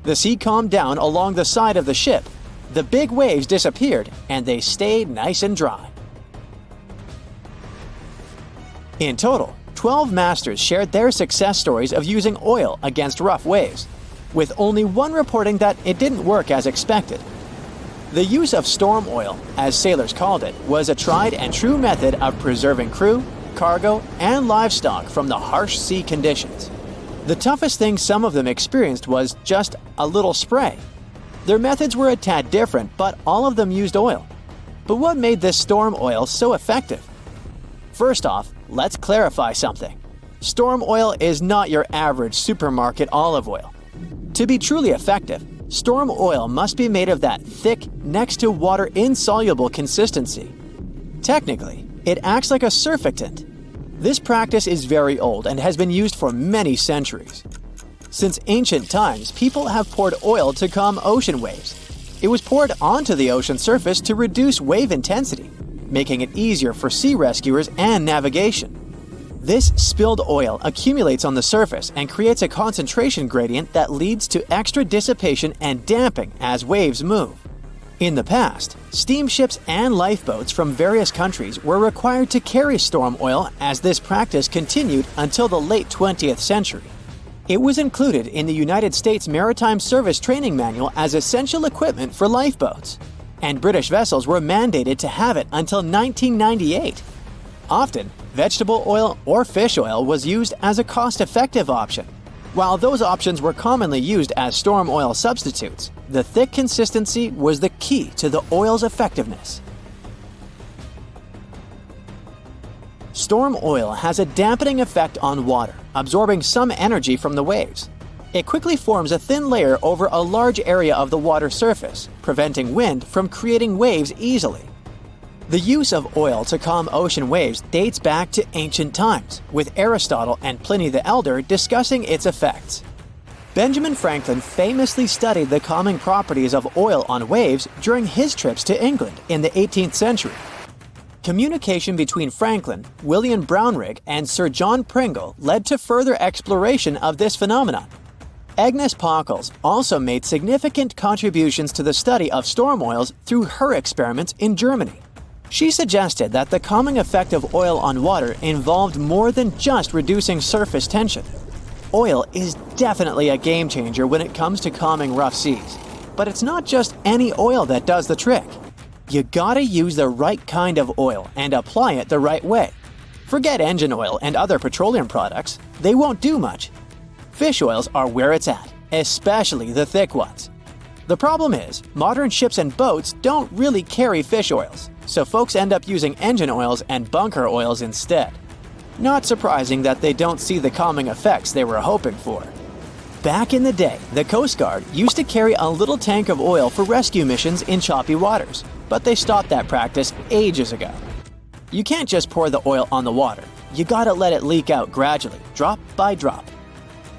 The sea calmed down along the side of the ship, the big waves disappeared, and they stayed nice and dry. In total, 12 masters shared their success stories of using oil against rough waves, with only one reporting that it didn't work as expected. The use of storm oil, as sailors called it, was a tried and true method of preserving crew, cargo, and livestock from the harsh sea conditions. The toughest thing some of them experienced was just a little spray. Their methods were a tad different, but all of them used oil. But what made this storm oil so effective? First off, let's clarify something. Storm oil is not your average supermarket olive oil. To be truly effective, storm oil must be made of that thick, next to water insoluble consistency. Technically, it acts like a surfactant. This practice is very old and has been used for many centuries. Since ancient times, people have poured oil to calm ocean waves. It was poured onto the ocean surface to reduce wave intensity, making it easier for sea rescuers and navigation. This spilled oil accumulates on the surface and creates a concentration gradient that leads to extra dissipation and damping as waves move. In the past, steamships and lifeboats from various countries were required to carry storm oil, as this practice continued until the late 20th century. It was included in the United States Maritime Service Training Manual as essential equipment for lifeboats, and British vessels were mandated to have it until 1998. Often, vegetable oil or fish oil was used as a cost-effective option. While those options were commonly used as storm oil substitutes, the thick consistency was the key to the oil's effectiveness. Storm oil has a dampening effect on water, absorbing some energy from the waves. It quickly forms a thin layer over a large area of the water surface, preventing wind from creating waves easily. The use of oil to calm ocean waves dates back to ancient times, with Aristotle and Pliny the Elder discussing its effects. Benjamin Franklin famously studied the calming properties of oil on waves during his trips to England in the 18th century. Communication between Franklin, William Brownrigg, and Sir John Pringle led to further exploration of this phenomenon. Agnes Pockels also made significant contributions to the study of storm oils through her experiments in Germany. She suggested that the calming effect of oil on water involved more than just reducing surface tension. Oil is definitely a game changer when it comes to calming rough seas. But it's not just any oil that does the trick. You gotta use the right kind of oil and apply it the right way. Forget engine oil and other petroleum products, they won't do much. Fish oils are where it's at, especially the thick ones. The problem is, modern ships and boats don't really carry fish oils, so folks end up using engine oils and bunker oils instead. Not surprising that they don't see the calming effects they were hoping for. Back in the day, the Coast Guard used to carry a little tank of oil for rescue missions in choppy waters, but they stopped that practice ages ago. You can't just pour the oil on the water. You gotta let it leak out gradually, drop by drop.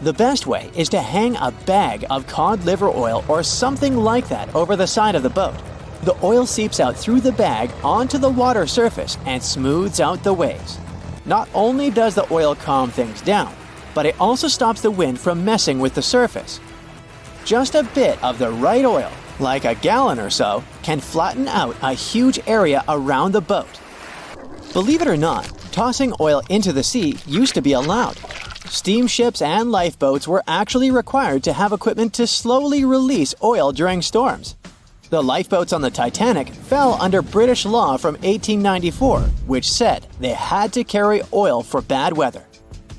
The best way is to hang a bag of cod liver oil or something like that over the side of the boat. The oil seeps out through the bag onto the water surface and smooths out the waves. Not only does the oil calm things down, but it also stops the wind from messing with the surface. Just a bit of the right oil, like a gallon or so, can flatten out a huge area around the boat. Believe it or not, tossing oil into the sea used to be allowed. Steamships and lifeboats were actually required to have equipment to slowly release oil during storms. The lifeboats on the Titanic fell under British law from 1894, which said they had to carry oil for bad weather.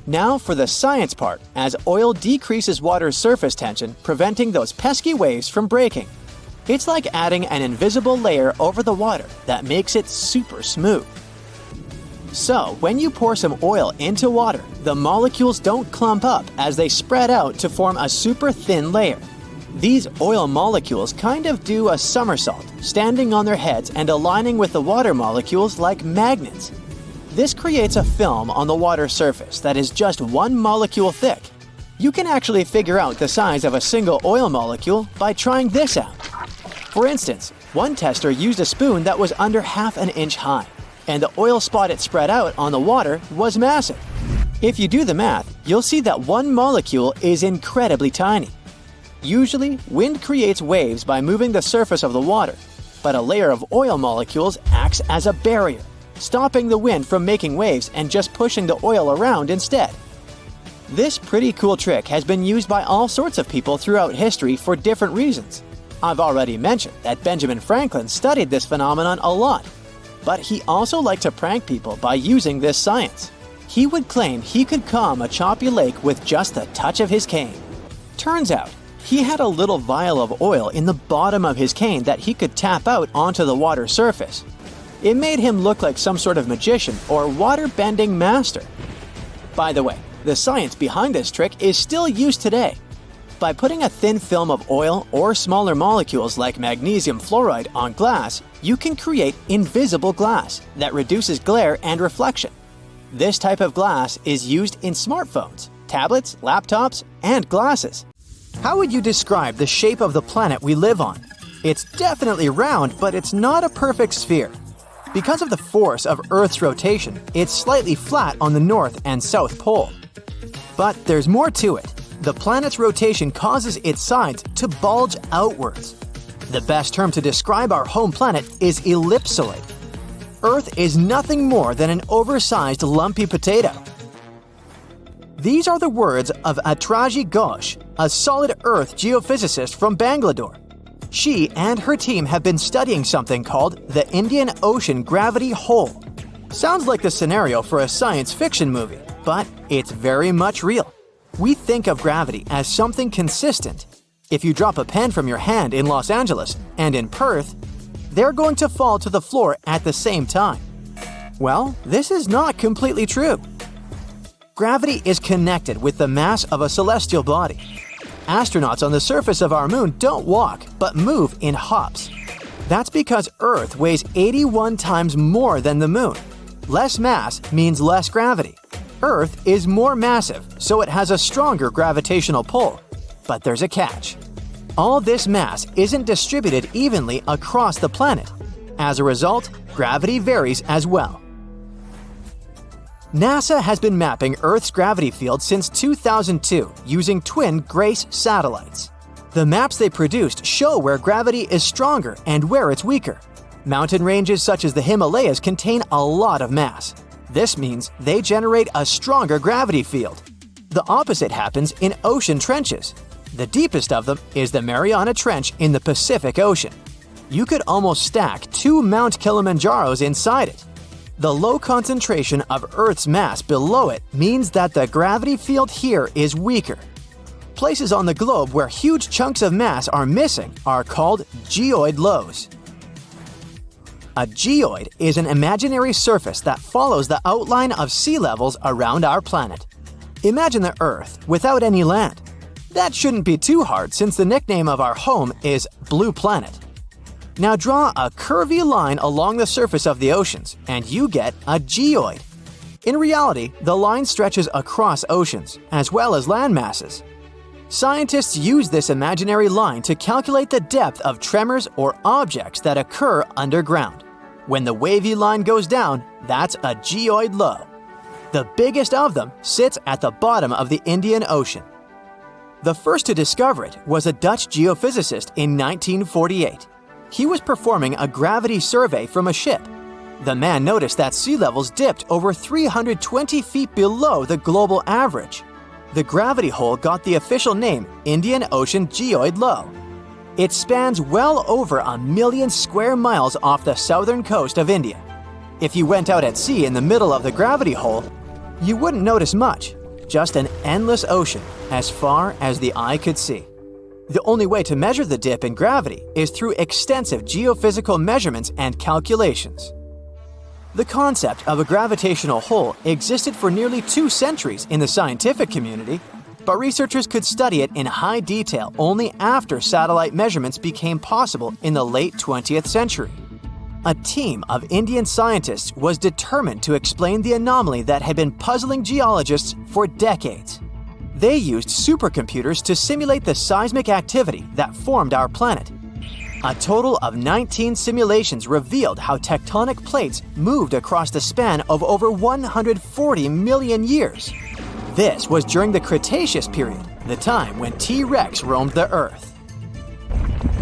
Now for the science part, as oil decreases water's surface tension, preventing those pesky waves from breaking. It's like adding an invisible layer over the water that makes it super smooth. So, when you pour some oil into water, the molecules don't clump up as they spread out to form a super thin layer. These oil molecules kind of do a somersault, standing on their heads and aligning with the water molecules like magnets. This creates a film on the water surface that is just one molecule thick. You can actually figure out the size of a single oil molecule by trying this out. For instance, one tester used a spoon that was under half an inch high, and the oil spot it spread out on the water was massive. If you do the math, you'll see that one molecule is incredibly tiny. Usually, wind creates waves by moving the surface of the water, but a layer of oil molecules acts as a barrier, stopping the wind from making waves and just pushing the oil around instead. This pretty cool trick has been used by all sorts of people throughout history for different reasons. I've already mentioned that Benjamin Franklin studied this phenomenon a lot, but he also liked to prank people by using this science. He would claim he could calm a choppy lake with just the touch of his cane. Turns out, he had a little vial of oil in the bottom of his cane that he could tap out onto the water surface. It made him look like some sort of magician or water-bending master. By the way, the science behind this trick is still used today. By putting a thin film of oil or smaller molecules like magnesium fluoride on glass, you can create invisible glass that reduces glare and reflection. This type of glass is used in smartphones, tablets, laptops, and glasses. How would you describe the shape of the planet we live on? It's definitely round, but it's not a perfect sphere. Because of the force of Earth's rotation, it's slightly flat on the North and South Pole. But there's more to it. The planet's rotation causes its sides to bulge outwards. The best term to describe our home planet is ellipsoid. Earth is nothing more than an oversized lumpy potato. These are the words of Atraji Ghosh, a solid Earth geophysicist from Bangalore. She and her team have been studying something called the Indian Ocean gravity hole. Sounds like the scenario for a science fiction movie, but it's very much real. We think of gravity as something consistent. If you drop a pen from your hand in Los Angeles and in Perth, they're going to fall to the floor at the same time. Well, this is not completely true. Gravity is connected with the mass of a celestial body. Astronauts on the surface of our moon don't walk, but move in hops. That's because Earth weighs 81 times more than the moon. Less mass means less gravity. Earth is more massive, so it has a stronger gravitational pull. But there's a catch. All this mass isn't distributed evenly across the planet. As a result, gravity varies as well. NASA has been mapping Earth's gravity field since 2002 using twin GRACE satellites. The maps they produced show where gravity is stronger and where it's weaker. Mountain ranges such as the Himalayas contain a lot of mass. This means they generate a stronger gravity field. The opposite happens in ocean trenches. The deepest of them is the Mariana Trench in the Pacific Ocean. You could almost stack 2 Mount Kilimanjaros inside it. The low concentration of Earth's mass below it means that the gravity field here is weaker. Places on the globe where huge chunks of mass are missing are called geoid lows. A geoid is an imaginary surface that follows the outline of sea levels around our planet. Imagine the Earth without any land. That shouldn't be too hard since the nickname of our home is Blue Planet. Now draw a curvy line along the surface of the oceans, and you get a geoid. In reality, the line stretches across oceans, as well as land masses. Scientists use this imaginary line to calculate the depth of tremors or objects that occur underground. When the wavy line goes down, that's a geoid low. The biggest of them sits at the bottom of the Indian Ocean. The first to discover it was a Dutch geophysicist in 1948. He was performing a gravity survey from a ship. The man noticed that sea levels dipped over 320 feet below the global average. The gravity hole got the official name Indian Ocean Geoid Low. It spans well over 1 million square miles off the southern coast of India. If you went out at sea in the middle of the gravity hole, you wouldn't notice much, just an endless ocean as far as the eye could see. The only way to measure the dip in gravity is through extensive geophysical measurements and calculations. The concept of a gravitational hole existed for nearly 2 centuries in the scientific community, but researchers could study it in high detail only after satellite measurements became possible in the late 20th century. A team of Indian scientists was determined to explain the anomaly that had been puzzling geologists for decades. They used supercomputers to simulate the seismic activity that formed our planet. A total of 19 simulations revealed how tectonic plates moved across the span of over 140 million years. This was during the Cretaceous period, the time when T-Rex roamed the Earth.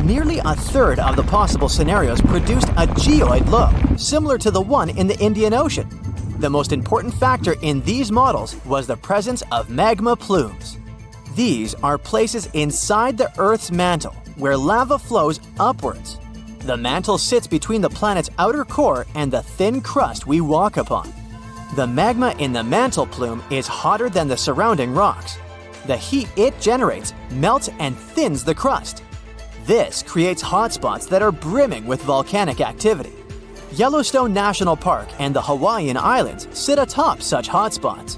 Nearly a third of the possible scenarios produced a geoid low, similar to the one in the Indian Ocean. The most important factor in these models was the presence of magma plumes. These are places inside the Earth's mantle where lava flows upwards. The mantle sits between the planet's outer core and the thin crust we walk upon. The magma in the mantle plume is hotter than the surrounding rocks. The heat it generates melts and thins the crust. This creates hotspots that are brimming with volcanic activity. Yellowstone National Park and the Hawaiian Islands sit atop such hotspots.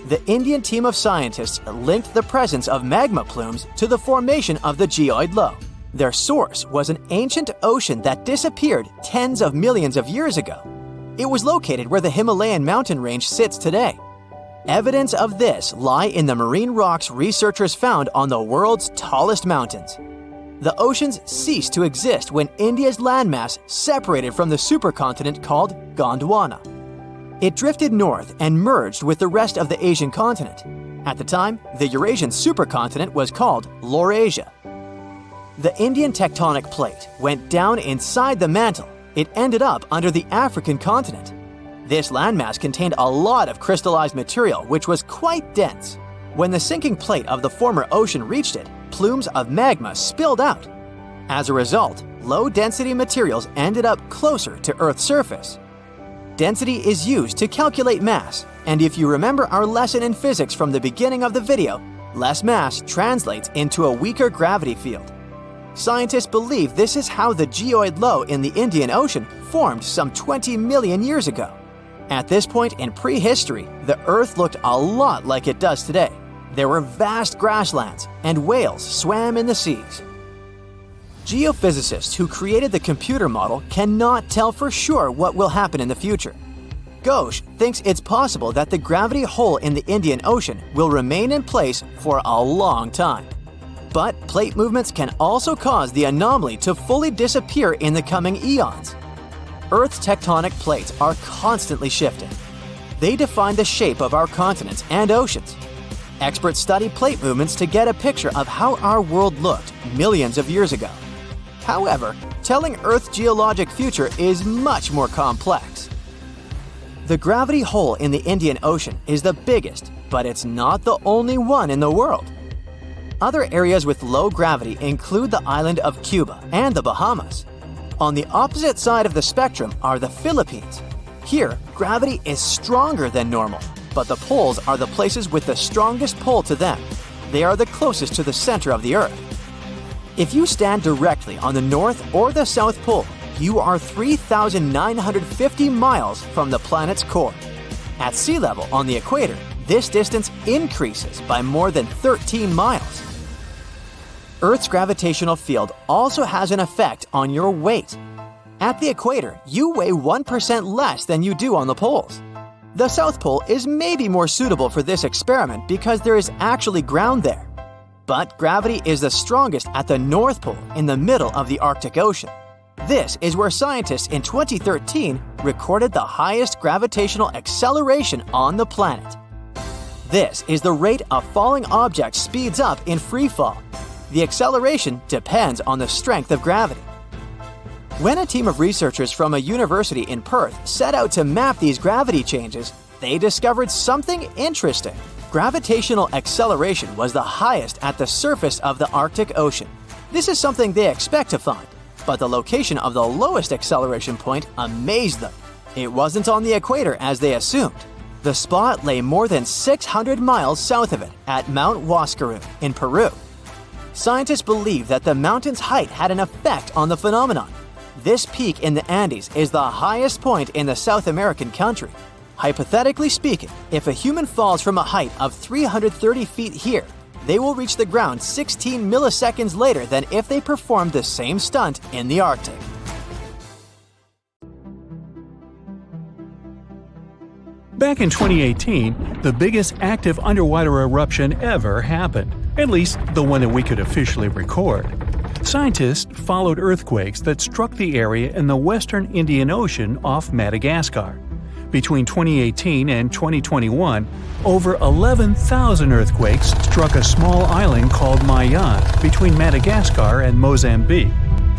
The Indian team of scientists linked the presence of magma plumes to the formation of the geoid low. Their source was an ancient ocean that disappeared tens of millions of years ago. It was located where the Himalayan mountain range sits today. Evidence of this lie in the marine rocks researchers found on the world's tallest mountains. The oceans ceased to exist when India's landmass separated from the supercontinent called Gondwana. It drifted north and merged with the rest of the Asian continent. At the time, the Eurasian supercontinent was called Laurasia. The Indian tectonic plate went down inside the mantle. It ended up under the African continent. This landmass contained a lot of crystallized material which was quite dense. When the sinking plate of the former ocean reached it, plumes of magma spilled out. As a result, low-density materials ended up closer to Earth's surface. Density is used to calculate mass, and if you remember our lesson in physics from the beginning of the video, less mass translates into a weaker gravity field. Scientists believe this is how the geoid low in the Indian Ocean formed some 20 million years ago. At this point in prehistory, the Earth looked a lot like it does today. There were vast grasslands, and whales swam in the seas. Geophysicists who created the computer model cannot tell for sure what will happen in the future. Ghosh thinks it's possible that the gravity hole in the Indian Ocean will remain in place for a long time. But plate movements can also cause the anomaly to fully disappear in the coming eons. Earth's tectonic plates are constantly shifting. They define the shape of our continents and oceans. Experts study plate movements to get a picture of how our world looked millions of years ago. However, telling Earth's geologic future is much more complex. The gravity hole in the Indian Ocean is the biggest, but it's not the only one in the world. Other areas with low gravity include the island of Cuba and the Bahamas. On the opposite side of the spectrum are the Philippines. Here, gravity is stronger than normal, but the poles are the places with the strongest pull to them. They are the closest to the center of the Earth. If you stand directly on the North or the South Pole, you are 3,950 miles from the planet's core. At sea level on the equator, this distance increases by more than 13 miles. Earth's gravitational field also has an effect on your weight. At the equator, you weigh 1% less than you do on the poles. The South Pole is maybe more suitable for this experiment because there is actually ground there. But gravity is the strongest at the North Pole in the middle of the Arctic Ocean. This is where scientists in 2013 recorded the highest gravitational acceleration on the planet. This is the rate a falling object speeds up in free fall. The acceleration depends on the strength of gravity. When a team of researchers from a university in Perth set out to map these gravity changes, they discovered something interesting. Gravitational acceleration was the highest at the surface of the Arctic Ocean. This is something they expect to find, but the location of the lowest acceleration point amazed them. It wasn't on the equator as they assumed. The spot lay more than 600 miles south of it at Mount Huascarán in Peru. Scientists believe that the mountain's height had an effect on the phenomenon. This peak in the Andes is the highest point in the South American country. Hypothetically speaking, if a human falls from a height of 330 feet here, they will reach the ground 16 milliseconds later than if they performed the same stunt in the Arctic. Back in 2018, the biggest active underwater eruption ever happened, at least the one that we could officially record. Scientists followed earthquakes that struck the area in the western Indian Ocean off Madagascar. Between 2018 and 2021, over 11,000 earthquakes struck a small island called Mayan between Madagascar and Mozambique.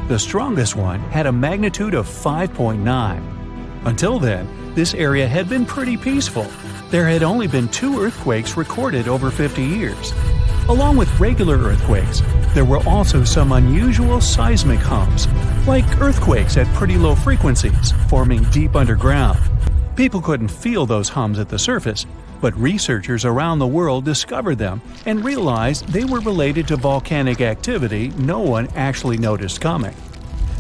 The strongest one had a magnitude of 5.9. Until then, this area had been pretty peaceful. There had only been 2 earthquakes recorded over 50 years. Along with regular earthquakes, there were also some unusual seismic hums, like earthquakes at pretty low frequencies, forming deep underground. People couldn't feel those hums at the surface, but researchers around the world discovered them and realized they were related to volcanic activity no one actually noticed coming.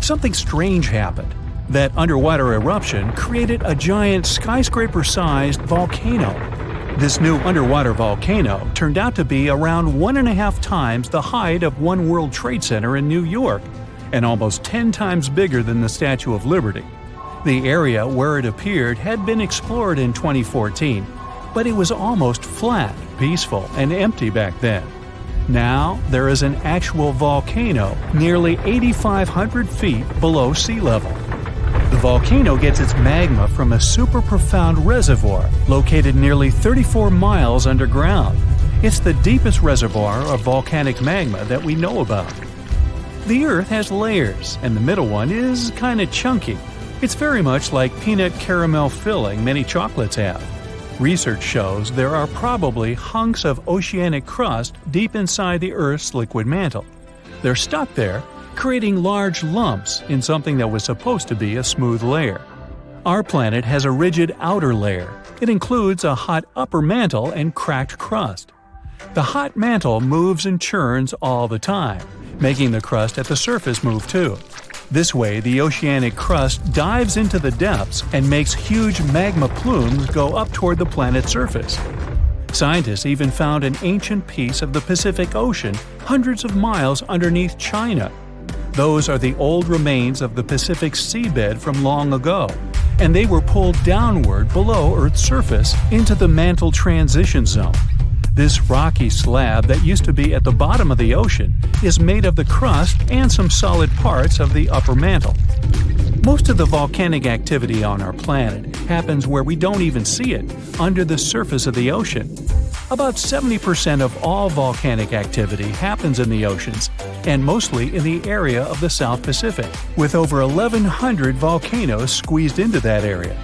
Something strange happened. That underwater eruption created a giant skyscraper-sized volcano. This new underwater volcano turned out to be around 1.5 times the height of One World Trade Center in New York, and almost 10 times bigger than the Statue of Liberty. The area where it appeared had been explored in 2014. but it was almost flat, peaceful, and empty back then. Now, there is an actual volcano nearly 8,500 feet below sea level. The volcano gets its magma from a super profound reservoir located nearly 34 miles underground. It's the deepest reservoir of volcanic magma that we know about. The Earth has layers, and the middle one is kinda chunky. It's very much like peanut caramel filling many chocolates have. Research shows there are probably hunks of oceanic crust deep inside the Earth's liquid mantle. They're stuck there, creating large lumps in something that was supposed to be a smooth layer. Our planet has a rigid outer layer. It includes a hot upper mantle and cracked crust. The hot mantle moves and churns all the time, making the crust at the surface move too. This way, the oceanic crust dives into the depths and makes huge magma plumes go up toward the planet's surface. Scientists even found an ancient piece of the Pacific Ocean hundreds of miles underneath China. Those are the old remains of the Pacific seabed from long ago, and they were pulled downward below Earth's surface into the mantle transition zone. This rocky slab that used to be at the bottom of the ocean is made of the crust and some solid parts of the upper mantle. Most of the volcanic activity on our planet happens where we don't even see it, under the surface of the ocean. About 70% of all volcanic activity happens in the oceans, and mostly in the area of the South Pacific, with over 1,100 volcanoes squeezed into that area.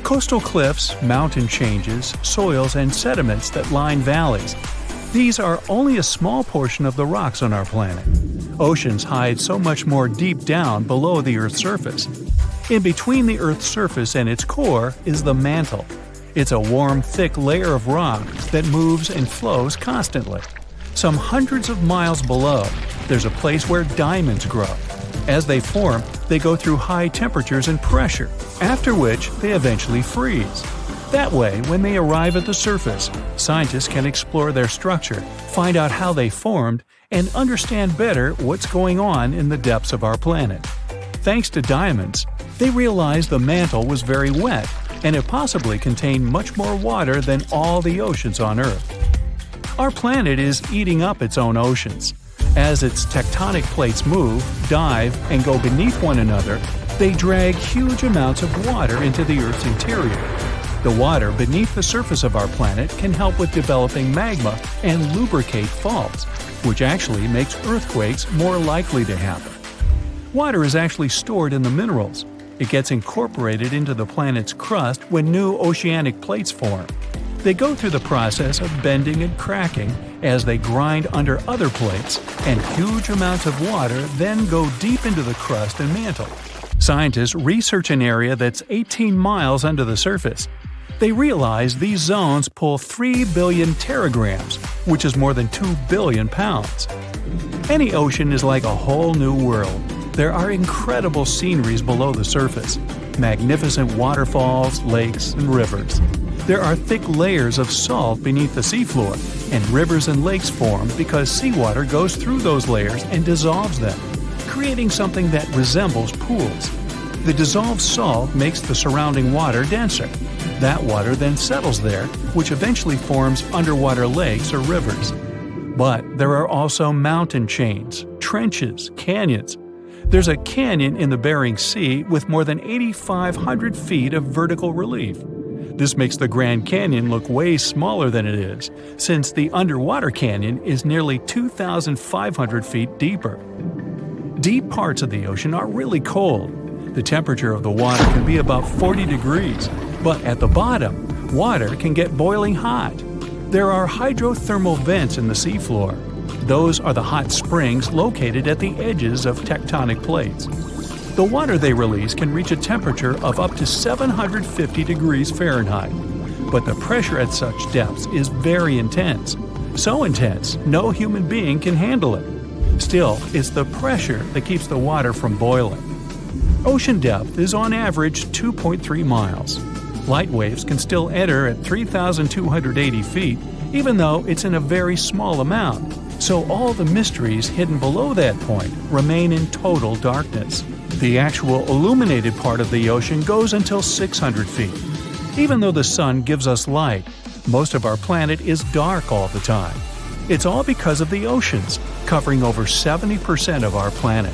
Coastal cliffs, mountain changes, soils, and sediments that line valleys. These are only a small portion of the rocks on our planet. Oceans hide so much more deep down below the Earth's surface. In between the Earth's surface and its core is the mantle. It's a warm, thick layer of rock that moves and flows constantly. Some hundreds of miles below, there's a place where diamonds grow. As they form, they go through high temperatures and pressure, after which they eventually freeze. That way, when they arrive at the surface, scientists can explore their structure, find out how they formed, and understand better what's going on in the depths of our planet. Thanks to diamonds, they realized the mantle was very wet, and it possibly contained much more water than all the oceans on Earth. Our planet is eating up its own oceans. As its tectonic plates move, dive, and go beneath one another, they drag huge amounts of water into the Earth's interior. The water beneath the surface of our planet can help with developing magma and lubricate faults, which actually makes earthquakes more likely to happen. Water is actually stored in the minerals. It gets incorporated into the planet's crust when new oceanic plates form. They go through the process of bending and cracking as they grind under other plates, and huge amounts of water then go deep into the crust and mantle. Scientists research an area that's 18 miles under the surface. They realize these zones pull 3 billion teragrams, which is more than 2 billion pounds. Any ocean is like a whole new world. There are incredible sceneries below the surface, magnificent waterfalls, lakes, and rivers. There are thick layers of salt beneath the seafloor, and rivers and lakes form because seawater goes through those layers and dissolves them, creating something that resembles pools. The dissolved salt makes the surrounding water denser. That water then settles there, which eventually forms underwater lakes or rivers. But there are also mountain chains, trenches, canyons. There's a canyon in the Bering Sea with more than 8,500 feet of vertical relief. This makes the Grand Canyon look way smaller than it is, since the underwater canyon is nearly 2,500 feet deeper. Deep parts of the ocean are really cold. The temperature of the water can be about 40 degrees, but at the bottom, water can get boiling hot. There are hydrothermal vents in the seafloor. Those are the hot springs located at the edges of tectonic plates. The water they release can reach a temperature of up to 750 degrees Fahrenheit, but the pressure at such depths is very intense. So intense, no human being can handle it. Still, it's the pressure that keeps the water from boiling. Ocean depth is on average 2.3 miles. Light waves can still enter at 3,280 feet, even though it's in a very small amount. So all the mysteries hidden below that point remain in total darkness. The actual illuminated part of the ocean goes until 600 feet. Even though the sun gives us light, Most of our planet is dark all the time. It's all because of the oceans, covering over 70% of our planet.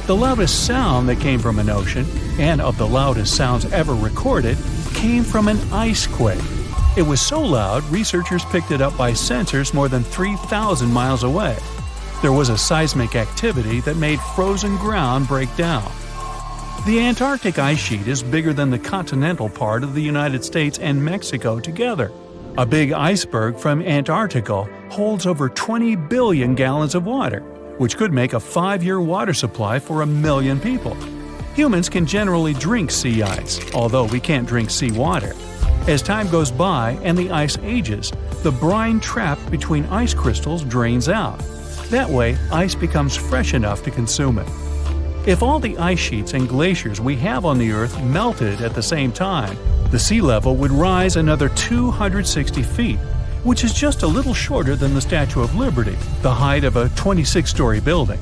The loudest sound that came from an ocean, and of the loudest sounds ever recorded, came from an ice quake. It was so loud, researchers picked it up by sensors more than 3,000 miles away. There was a seismic activity that made frozen ground break down. The Antarctic ice sheet is bigger than the continental part of the United States and Mexico together. A big iceberg from Antarctica holds over 20 billion gallons of water, which could make a 5-year water supply for 1 million people. Humans can generally drink sea ice, although we can't drink sea water. As time goes by and the ice ages, the brine trapped between ice crystals drains out. That way, ice becomes fresh enough to consume it. If all the ice sheets and glaciers we have on the Earth melted at the same time, the sea level would rise another 260 feet, which is just a little shorter than the Statue of Liberty, the height of a 26-story building.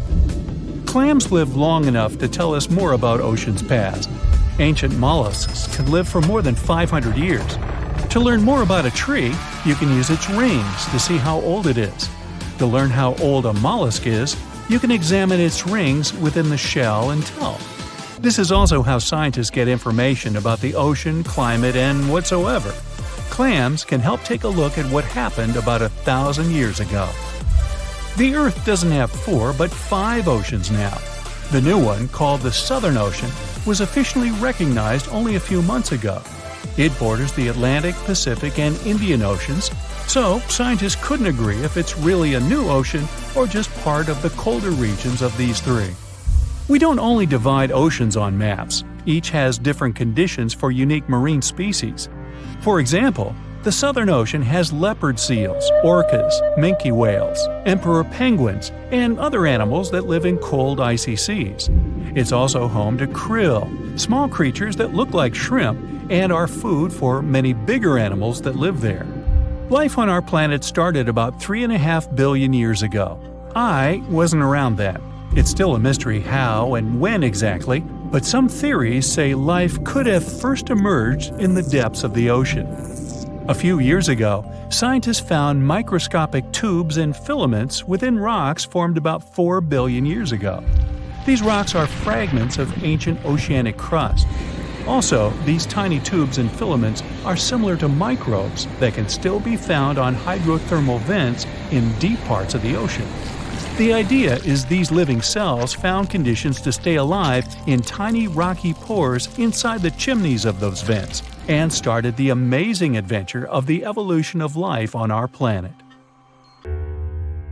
Clams lived long enough to tell us more about oceans past. Ancient mollusks can live for more than 500 years. To learn more about a tree, you can use its rings to see how old it is. To learn how old a mollusk is, you can examine its rings within the shell and tell. This is also how scientists get information about the ocean, climate, and whatsoever. Clams can help take a look at what happened about 1,000 years ago. The Earth doesn't have 4 but 5 oceans now. The new one, called the Southern Ocean, was officially recognized only a few months ago. It borders the Atlantic, Pacific, and Indian Oceans, so scientists couldn't agree if it's really a new ocean or just part of the colder regions of these 3. We don't only divide oceans on maps. Each has different conditions for unique marine species. For example, the Southern Ocean has leopard seals, orcas, minke whales, emperor penguins, and other animals that live in cold, icy seas. It's also home to krill, small creatures that look like shrimp and are food for many bigger animals that live there. Life on our planet started about 3.5 billion years ago. I wasn't around then. It's still a mystery how and when exactly, but some theories say life could have first emerged in the depths of the ocean. A few years ago, scientists found microscopic tubes and filaments within rocks formed about 4 billion years ago. These rocks are fragments of ancient oceanic crust. Also, these tiny tubes and filaments are similar to microbes that can still be found on hydrothermal vents in deep parts of the ocean. The idea is these living cells found conditions to stay alive in tiny rocky pores inside the chimneys of those vents, and started the amazing adventure of the evolution of life on our planet.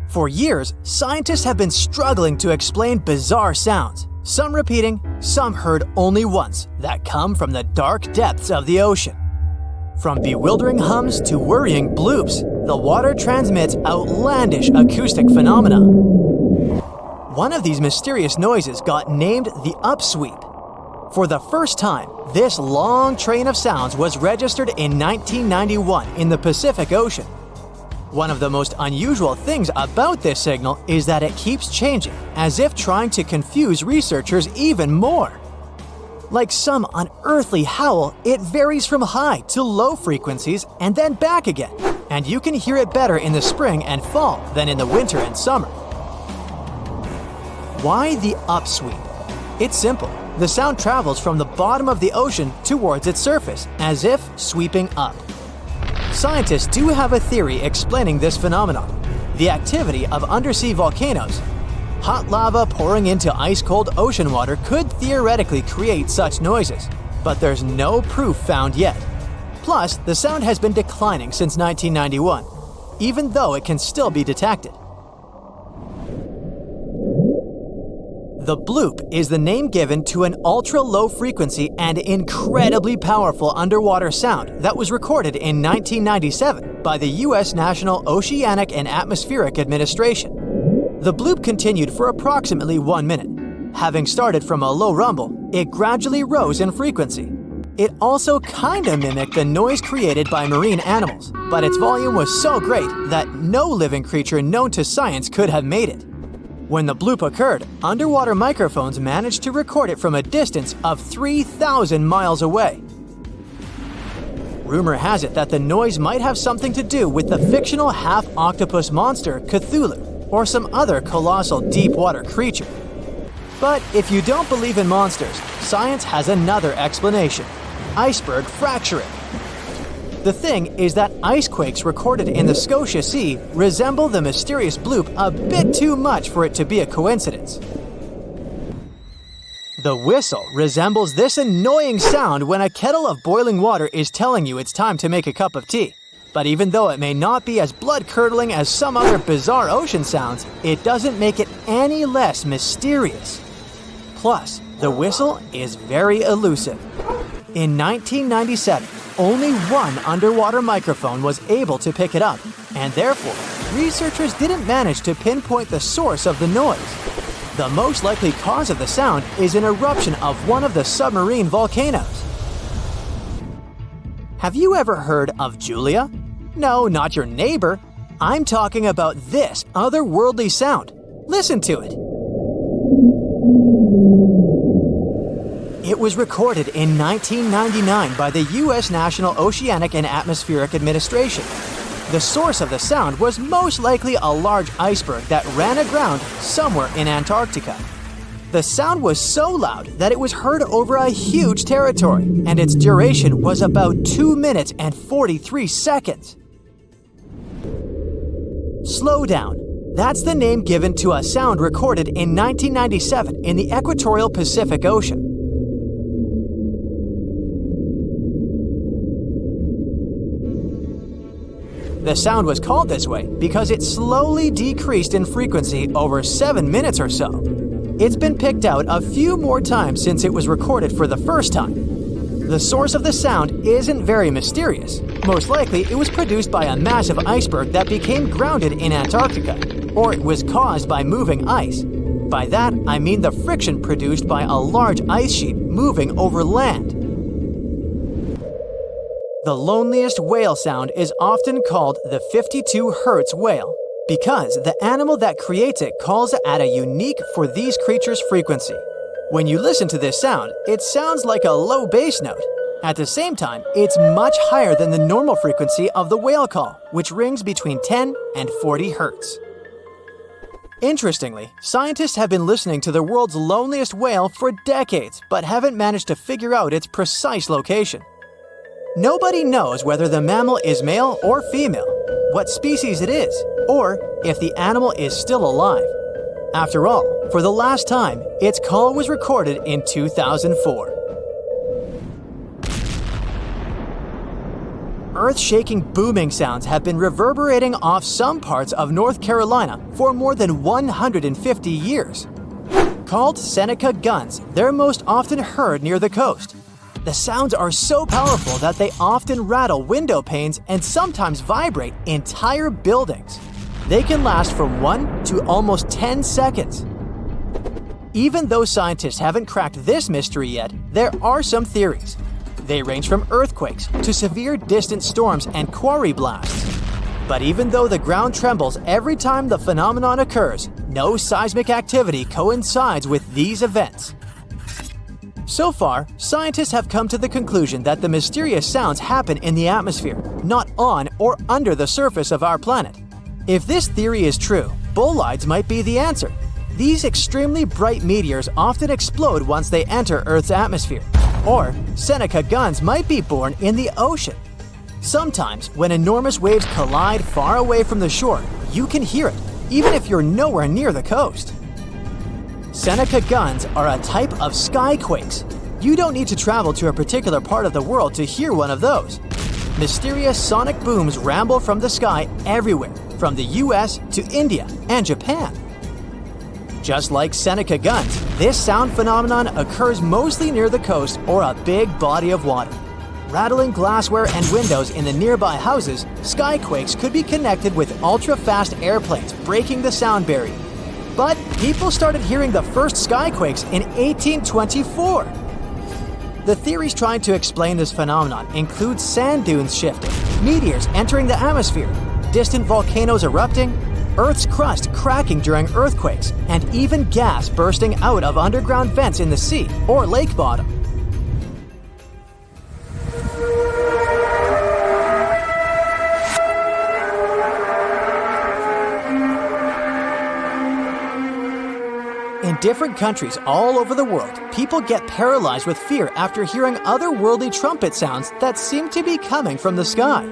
For years, scientists have been struggling to explain bizarre sounds, some repeating, some heard only once, that come from the dark depths of the ocean. From bewildering hums to worrying bloops, the water transmits outlandish acoustic phenomena. One of these mysterious noises got named the upsweep. For the first time, this long train of sounds was registered in 1991 in the Pacific Ocean. One of the most unusual things about this signal is that it keeps changing, as if trying to confuse researchers even more. Like some unearthly howl, it varies from high to low frequencies and then back again, and you can hear it better in the spring and fall than in the winter and summer. Why the upsweep? It's simple. The sound travels from the bottom of the ocean towards its surface, as if sweeping up. Scientists do have a theory explaining this phenomenon: the activity of undersea volcanoes. Hot lava pouring into ice-cold ocean water could theoretically create such noises, but there's no proof found yet. Plus, the sound has been declining since 1991, even though it can still be detected. The bloop is the name given to an ultra-low frequency and incredibly powerful underwater sound that was recorded in 1997 by the U.S. National Oceanic and Atmospheric Administration. The bloop continued for approximately 1 minute. Having started from a low rumble, it gradually rose in frequency. It also kinda mimicked the noise created by marine animals, but its volume was so great that no living creature known to science could have made it. When the bloop occurred, underwater microphones managed to record it from a distance of 3,000 miles away. Rumor has it that the noise might have something to do with the fictional half-octopus monster Cthulhu, or some other colossal deep-water creature. But if you don't believe in monsters, science has another explanation: iceberg fracturing. The thing is that icequakes recorded in the Scotia Sea resemble the mysterious bloop a bit too much for it to be a coincidence. The whistle resembles this annoying sound when a kettle of boiling water is telling you it's time to make a cup of tea. But even though it may not be as blood-curdling as some other bizarre ocean sounds, it doesn't make it any less mysterious. Plus, the whistle is very elusive. In 1997, only one underwater microphone was able to pick it up, and therefore, researchers didn't manage to pinpoint the source of the noise. The most likely cause of the sound is an eruption of one of the submarine volcanoes. Have you ever heard of Julia? No, not your neighbor. I'm talking about this otherworldly sound. Listen to it. It was recorded in 1999 by the U.S. National Oceanic and Atmospheric Administration. The source of the sound was most likely a large iceberg that ran aground somewhere in Antarctica. The sound was so loud that it was heard over a huge territory, and its duration was about 2 minutes and 43 seconds. Slow down. That's the name given to a sound recorded in 1997 in the equatorial Pacific Ocean. The sound was called this way because it slowly decreased in frequency over 7 minutes or so. It's been picked out a few more times since it was recorded for the first time. The source of the sound isn't very mysterious. Most likely, it was produced by a massive iceberg that became grounded in Antarctica, or it was caused by moving ice. By that, I mean the friction produced by a large ice sheet moving over land. The loneliest whale sound is often called the 52 Hz whale because the animal that creates it calls at a unique for these creatures frequency. When you listen to this sound, it sounds like a low bass note. At the same time, it's much higher than the normal frequency of the whale call, which rings between 10 and 40 Hz. Interestingly, scientists have been listening to the world's loneliest whale for decades, but haven't managed to figure out its precise location. Nobody knows whether the mammal is male or female, what species it is, or if the animal is still alive. After all, for the last time, its call was recorded in 2004. Earth-shaking booming sounds have been reverberating off some parts of North Carolina for more than 150 years. Called Seneca guns, they're most often heard near the coast. The sounds are so powerful that they often rattle window panes and sometimes vibrate entire buildings. They can last from 1 to almost 10 seconds. Even though scientists haven't cracked this mystery yet, there are some theories. They range from earthquakes to severe distant storms and quarry blasts. But even though the ground trembles every time the phenomenon occurs, no seismic activity coincides with these events. So far, scientists have come to the conclusion that the mysterious sounds happen in the atmosphere, not on or under the surface of our planet. If this theory is true, bolides might be the answer. These extremely bright meteors often explode once they enter Earth's atmosphere. Or Seneca guns might be born in the ocean. Sometimes, when enormous waves collide far away from the shore, you can hear it, even if you're nowhere near the coast. Seneca guns are a type of skyquakes. You don't need to travel to a particular part of the world to hear one of those. Mysterious sonic booms ramble from the sky everywhere, from the US to India and Japan. Just like Seneca guns, this sound phenomenon occurs mostly near the coast or a big body of water. Rattling glassware and windows in the nearby houses, skyquakes could be connected with ultra-fast airplanes breaking the sound barrier. But people started hearing the first skyquakes in 1824. The theories trying to explain this phenomenon include sand dunes shifting, meteors entering the atmosphere, distant volcanoes erupting, Earth's crust cracking during earthquakes, and even gas bursting out of underground vents in the sea or lake bottom. different countries all over the world, people get paralyzed with fear after hearing otherworldly trumpet sounds that seem to be coming from the sky.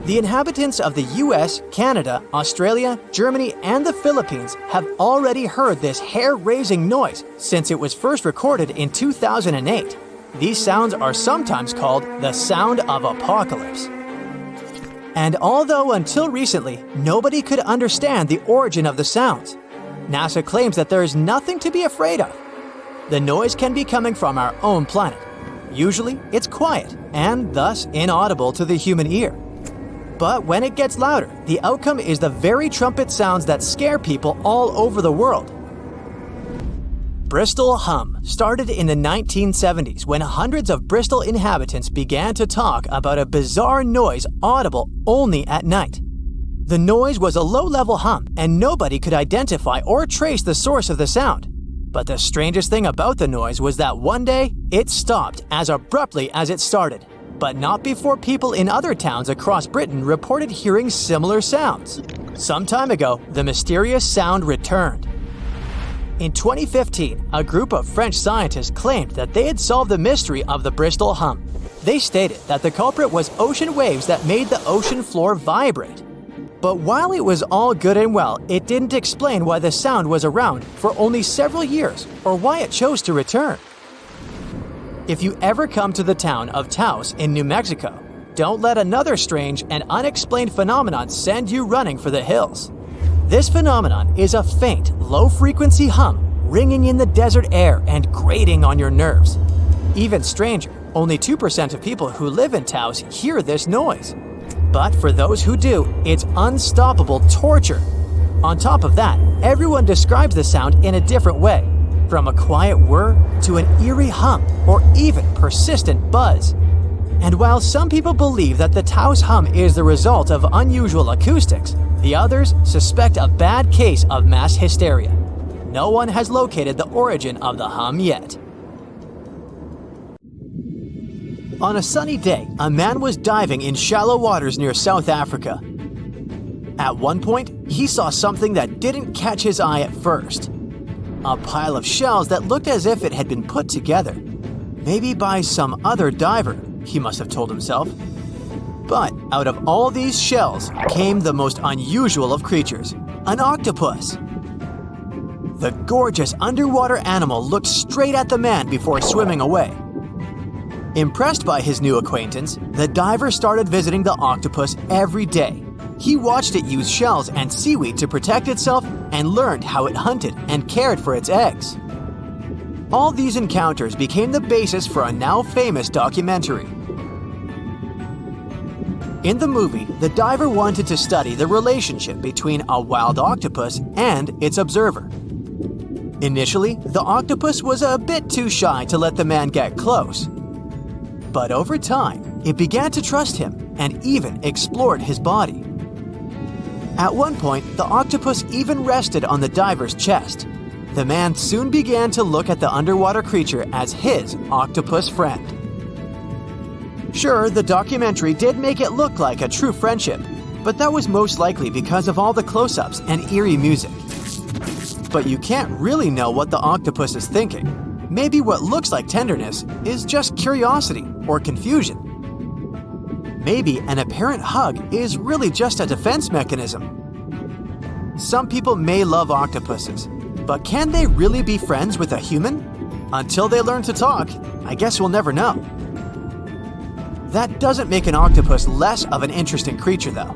The inhabitants of the US, Canada, Australia, Germany, and the Philippines have already heard this hair-raising noise since it was first recorded in 2008. These sounds are sometimes called the sound of apocalypse. And although until recently nobody could understand the origin of the sounds, NASA claims that there is nothing to be afraid of. The noise can be coming from our own planet. Usually, it's quiet and thus inaudible to the human ear. But when it gets louder, the outcome is the very trumpet sounds that scare people all over the world. Bristol hum started in the 1970s when hundreds of Bristol inhabitants began to talk about a bizarre noise audible only at night. The noise was a low-level hum, and nobody could identify or trace the source of the sound. But the strangest thing about the noise was that one day, it stopped as abruptly as it started, but not before people in other towns across Britain reported hearing similar sounds. Some time ago, the mysterious sound returned. In 2015, a group of French scientists claimed that they had solved the mystery of the Bristol hum. They stated that the culprit was ocean waves that made the ocean floor vibrate. But while it was all good and well, it didn't explain why the sound was around for only several years or why it chose to return. If you ever come to the town of Taos in New Mexico, don't let another strange and unexplained phenomenon send you running for the hills. This phenomenon is a faint, low-frequency hum ringing in the desert air and grating on your nerves. Even stranger, only 2% of people who live in Taos hear this noise. But for those who do, it's unstoppable torture. On top of that, everyone describes the sound in a different way, from a quiet whir to an eerie hum or even persistent buzz. And while some people believe that the Taos hum is the result of unusual acoustics, the others suspect a bad case of mass hysteria. No one has located the origin of the hum yet. On a sunny day, a man was diving in shallow waters near South Africa. At one point, he saw something that didn't catch his eye at first. A pile of shells that looked as if it had been put together. Maybe by some other diver, he must have told himself. But out of all these shells came the most unusual of creatures, an octopus. The gorgeous underwater animal looked straight at the man before swimming away. Impressed by his new acquaintance, the diver started visiting the octopus every day. He watched it use shells and seaweed to protect itself and learned how it hunted and cared for its eggs. All these encounters became the basis for a now famous documentary. In the movie, the diver wanted to study the relationship between a wild octopus and its observer. Initially, the octopus was a bit too shy to let the man get close. But over time, it began to trust him and even explored his body. At one point, the octopus even rested on the diver's chest. The man soon began to look at the underwater creature as his octopus friend. Sure, the documentary did make it look like a true friendship, but that was most likely because of all the close-ups and eerie music. But you can't really know what the octopus is thinking. Maybe what looks like tenderness is just curiosity or confusion. Maybe an apparent hug is really just a defense mechanism. Some people may love octopuses, but can they really be friends with a human? Until they learn to talk, I guess we'll never know. That doesn't make an octopus less of an interesting creature, though.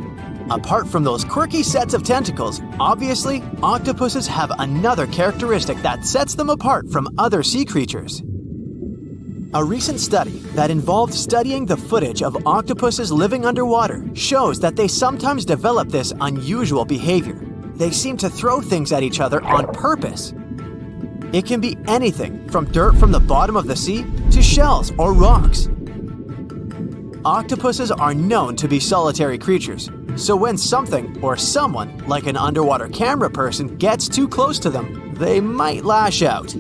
Apart from those quirky sets of tentacles, obviously, octopuses have another characteristic that sets them apart from other sea creatures. A recent study that involved studying the footage of octopuses living underwater shows that they sometimes develop this unusual behavior. They seem to throw things at each other on purpose. It can be anything from dirt from the bottom of the sea to shells or rocks. Octopuses are known to be solitary creatures, so when something or someone, like an underwater camera person, gets too close to them, they might lash out.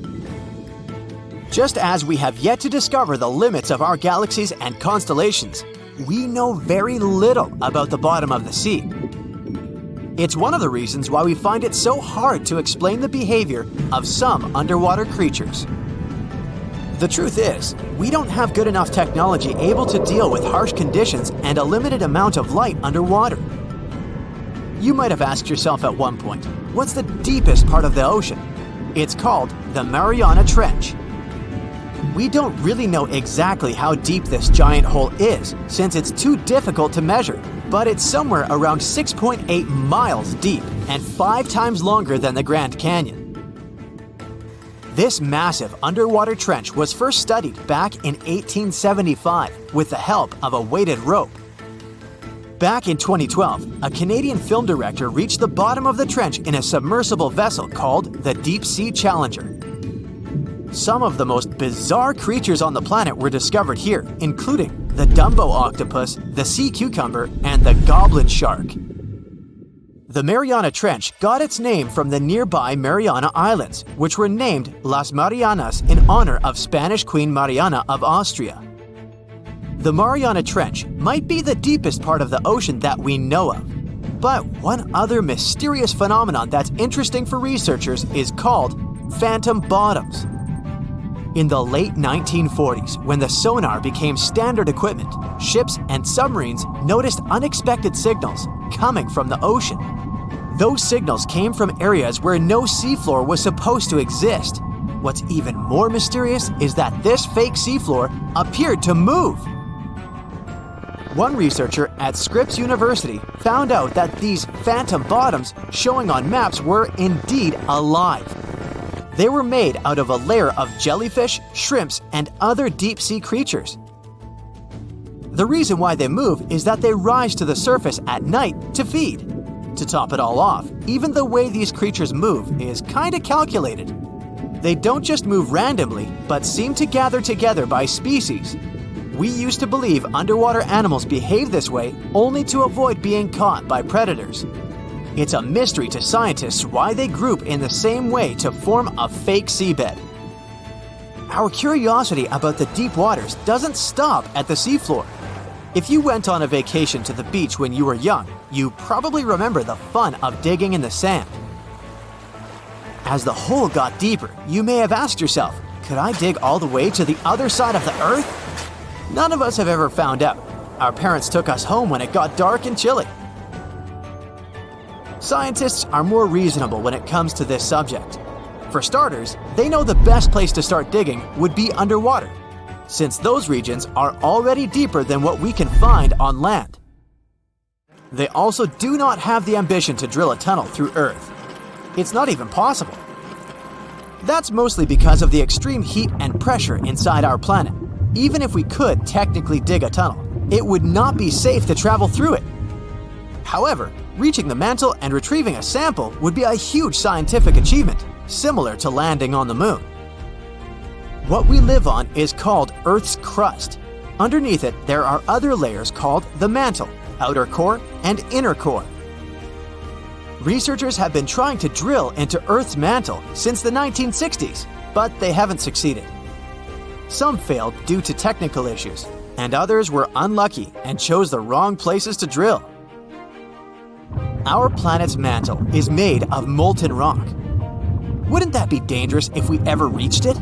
Just as we have yet to discover the limits of our galaxies and constellations, we know very little about the bottom of the sea. It's one of the reasons why we find it so hard to explain the behavior of some underwater creatures. The truth is, we don't have good enough technology able to deal with harsh conditions and a limited amount of light underwater. You might have asked yourself at one point, what's the deepest part of the ocean? It's called the Mariana Trench. We don't really know exactly how deep this giant hole is, since it's too difficult to measure, but it's somewhere around 6.8 miles deep and 5 times longer than the Grand Canyon. This massive underwater trench was first studied back in 1875 with the help of a weighted rope. Back in 2012, a Canadian film director reached the bottom of the trench in a submersible vessel called the Deep Sea Challenger. Some of the most bizarre creatures on the planet were discovered here, including the Dumbo octopus, the sea cucumber, and the goblin shark. The Mariana Trench got its name from the nearby Mariana Islands, which were named Las Marianas in honor of Spanish Queen Mariana of Austria. The Mariana Trench might be the deepest part of the ocean that we know of. But one other mysterious phenomenon that's interesting for researchers is called phantom bottoms. In the late 1940s, when the sonar became standard equipment, ships and submarines noticed unexpected signals coming from the ocean. Those signals came from areas where no seafloor was supposed to exist. What's even more mysterious is that this fake seafloor appeared to move. One researcher at Scripps University found out that these phantom bottoms showing on maps were indeed alive. They were made out of a layer of jellyfish, shrimps, and other deep-sea creatures. The reason why they move is that they rise to the surface at night to feed. To top it all off, even the way these creatures move is kinda calculated. They don't just move randomly, but seem to gather together by species. We used to believe underwater animals behave this way only to avoid being caught by predators. It's a mystery to scientists why they group in the same way to form a fake seabed. Our curiosity about the deep waters doesn't stop at the seafloor. If you went on a vacation to the beach when you were young, you probably remember the fun of digging in the sand. As the hole got deeper, you may have asked yourself, could I dig all the way to the other side of the earth? None of us have ever found out. Our parents took us home when it got dark and chilly. Scientists are more reasonable when it comes to this subject. For starters, they know the best place to start digging would be underwater, since those regions are already deeper than what we can find on land. They also do not have the ambition to drill a tunnel through Earth. It's not even possible. That's mostly because of the extreme heat and pressure inside our planet. Even if we could technically dig a tunnel, it would not be safe to travel through it. However, reaching the mantle and retrieving a sample would be a huge scientific achievement, similar to landing on the moon. What we live on is called Earth's crust. Underneath it, there are other layers called the mantle, outer core, and inner core. Researchers have been trying to drill into Earth's mantle since the 1960s, but they haven't succeeded. Some failed due to technical issues, and others were unlucky and chose the wrong places to drill. Our planet's mantle is made of molten rock. Wouldn't that be dangerous if we ever reached it?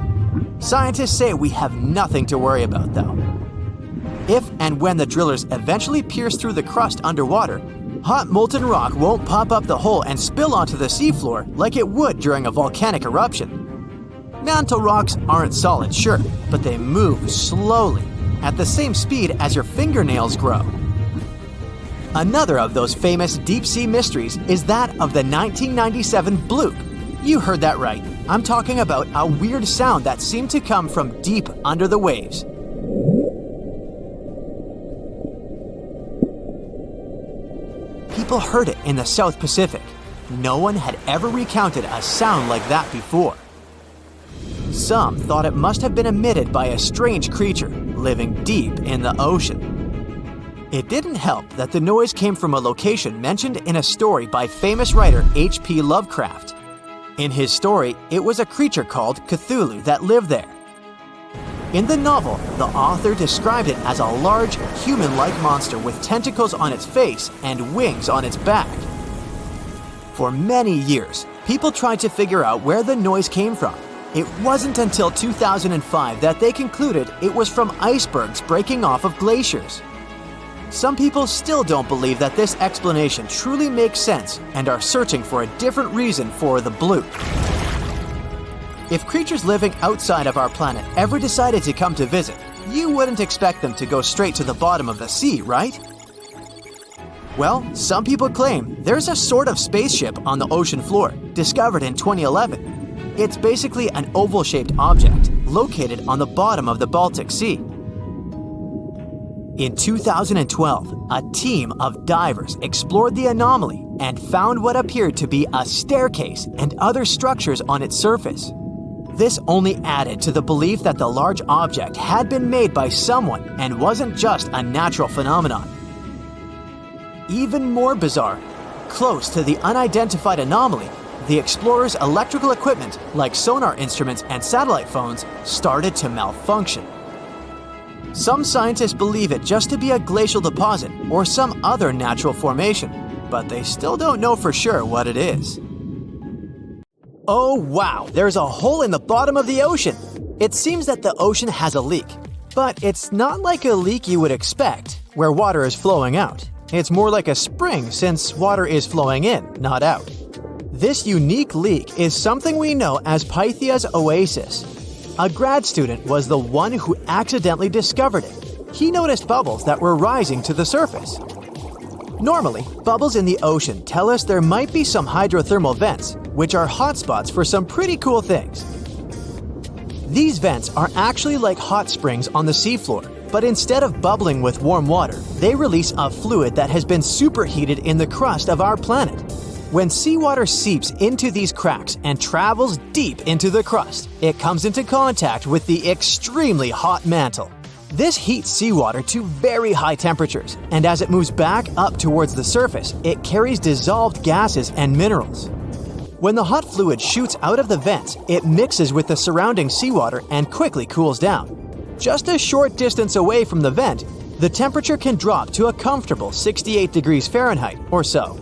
Scientists say we have nothing to worry about, though. If and when the drillers eventually pierce through the crust underwater, hot molten rock won't pop up the hole and spill onto the seafloor like it would during a volcanic eruption. Mantle rocks aren't solid, sure, but they move slowly, at the same speed as your fingernails grow. Another of those famous deep-sea mysteries is that of the 1997 bloop. You heard that right. I'm talking about a weird sound that seemed to come from deep under the waves. People heard it in the South Pacific. No one had ever recounted a sound like that before. Some thought it must have been emitted by a strange creature living deep in the ocean. It didn't help that the noise came from a location mentioned in a story by famous writer H.P. Lovecraft. In his story, it was a creature called Cthulhu that lived there. In the novel, the author described it as a large, human-like monster with tentacles on its face and wings on its back. For many years, people tried to figure out where the noise came from. It wasn't until 2005 that they concluded it was from icebergs breaking off of glaciers. Some people still don't believe that this explanation truly makes sense and are searching for a different reason for the bloop. If creatures living outside of our planet ever decided to come to visit, you wouldn't expect them to go straight to the bottom of the sea, right? Well, some people claim there's a sort of spaceship on the ocean floor, discovered in 2011. It's basically an oval-shaped object located on the bottom of the Baltic Sea. In 2012, a team of divers explored the anomaly and found what appeared to be a staircase and other structures on its surface. This only added to the belief that the large object had been made by someone and wasn't just a natural phenomenon. Even more bizarre, close to the unidentified anomaly, the explorers' electrical equipment, like sonar instruments and satellite phones, started to malfunction. Some scientists believe it just to be a glacial deposit or some other natural formation, but they still don't know for sure what it is. Oh wow, there's a hole in the bottom of the ocean! It seems that the ocean has a leak, but it's not like a leak you would expect, where water is flowing out. It's more like a spring since water is flowing in, not out. This unique leak is something we know as Pythia's oasis. A grad student was the one who accidentally discovered it. He noticed bubbles that were rising to the surface. Normally, bubbles in the ocean tell us there might be some hydrothermal vents, which are hotspots for some pretty cool things. These vents are actually like hot springs on the seafloor, but instead of bubbling with warm water, they release a fluid that has been superheated in the crust of our planet. When seawater seeps into these cracks and travels deep into the crust, it comes into contact with the extremely hot mantle. This heats seawater to very high temperatures, and as it moves back up towards the surface, it carries dissolved gases and minerals. When the hot fluid shoots out of the vents, it mixes with the surrounding seawater and quickly cools down. Just a short distance away from the vent, the temperature can drop to a comfortable 68 degrees Fahrenheit or so,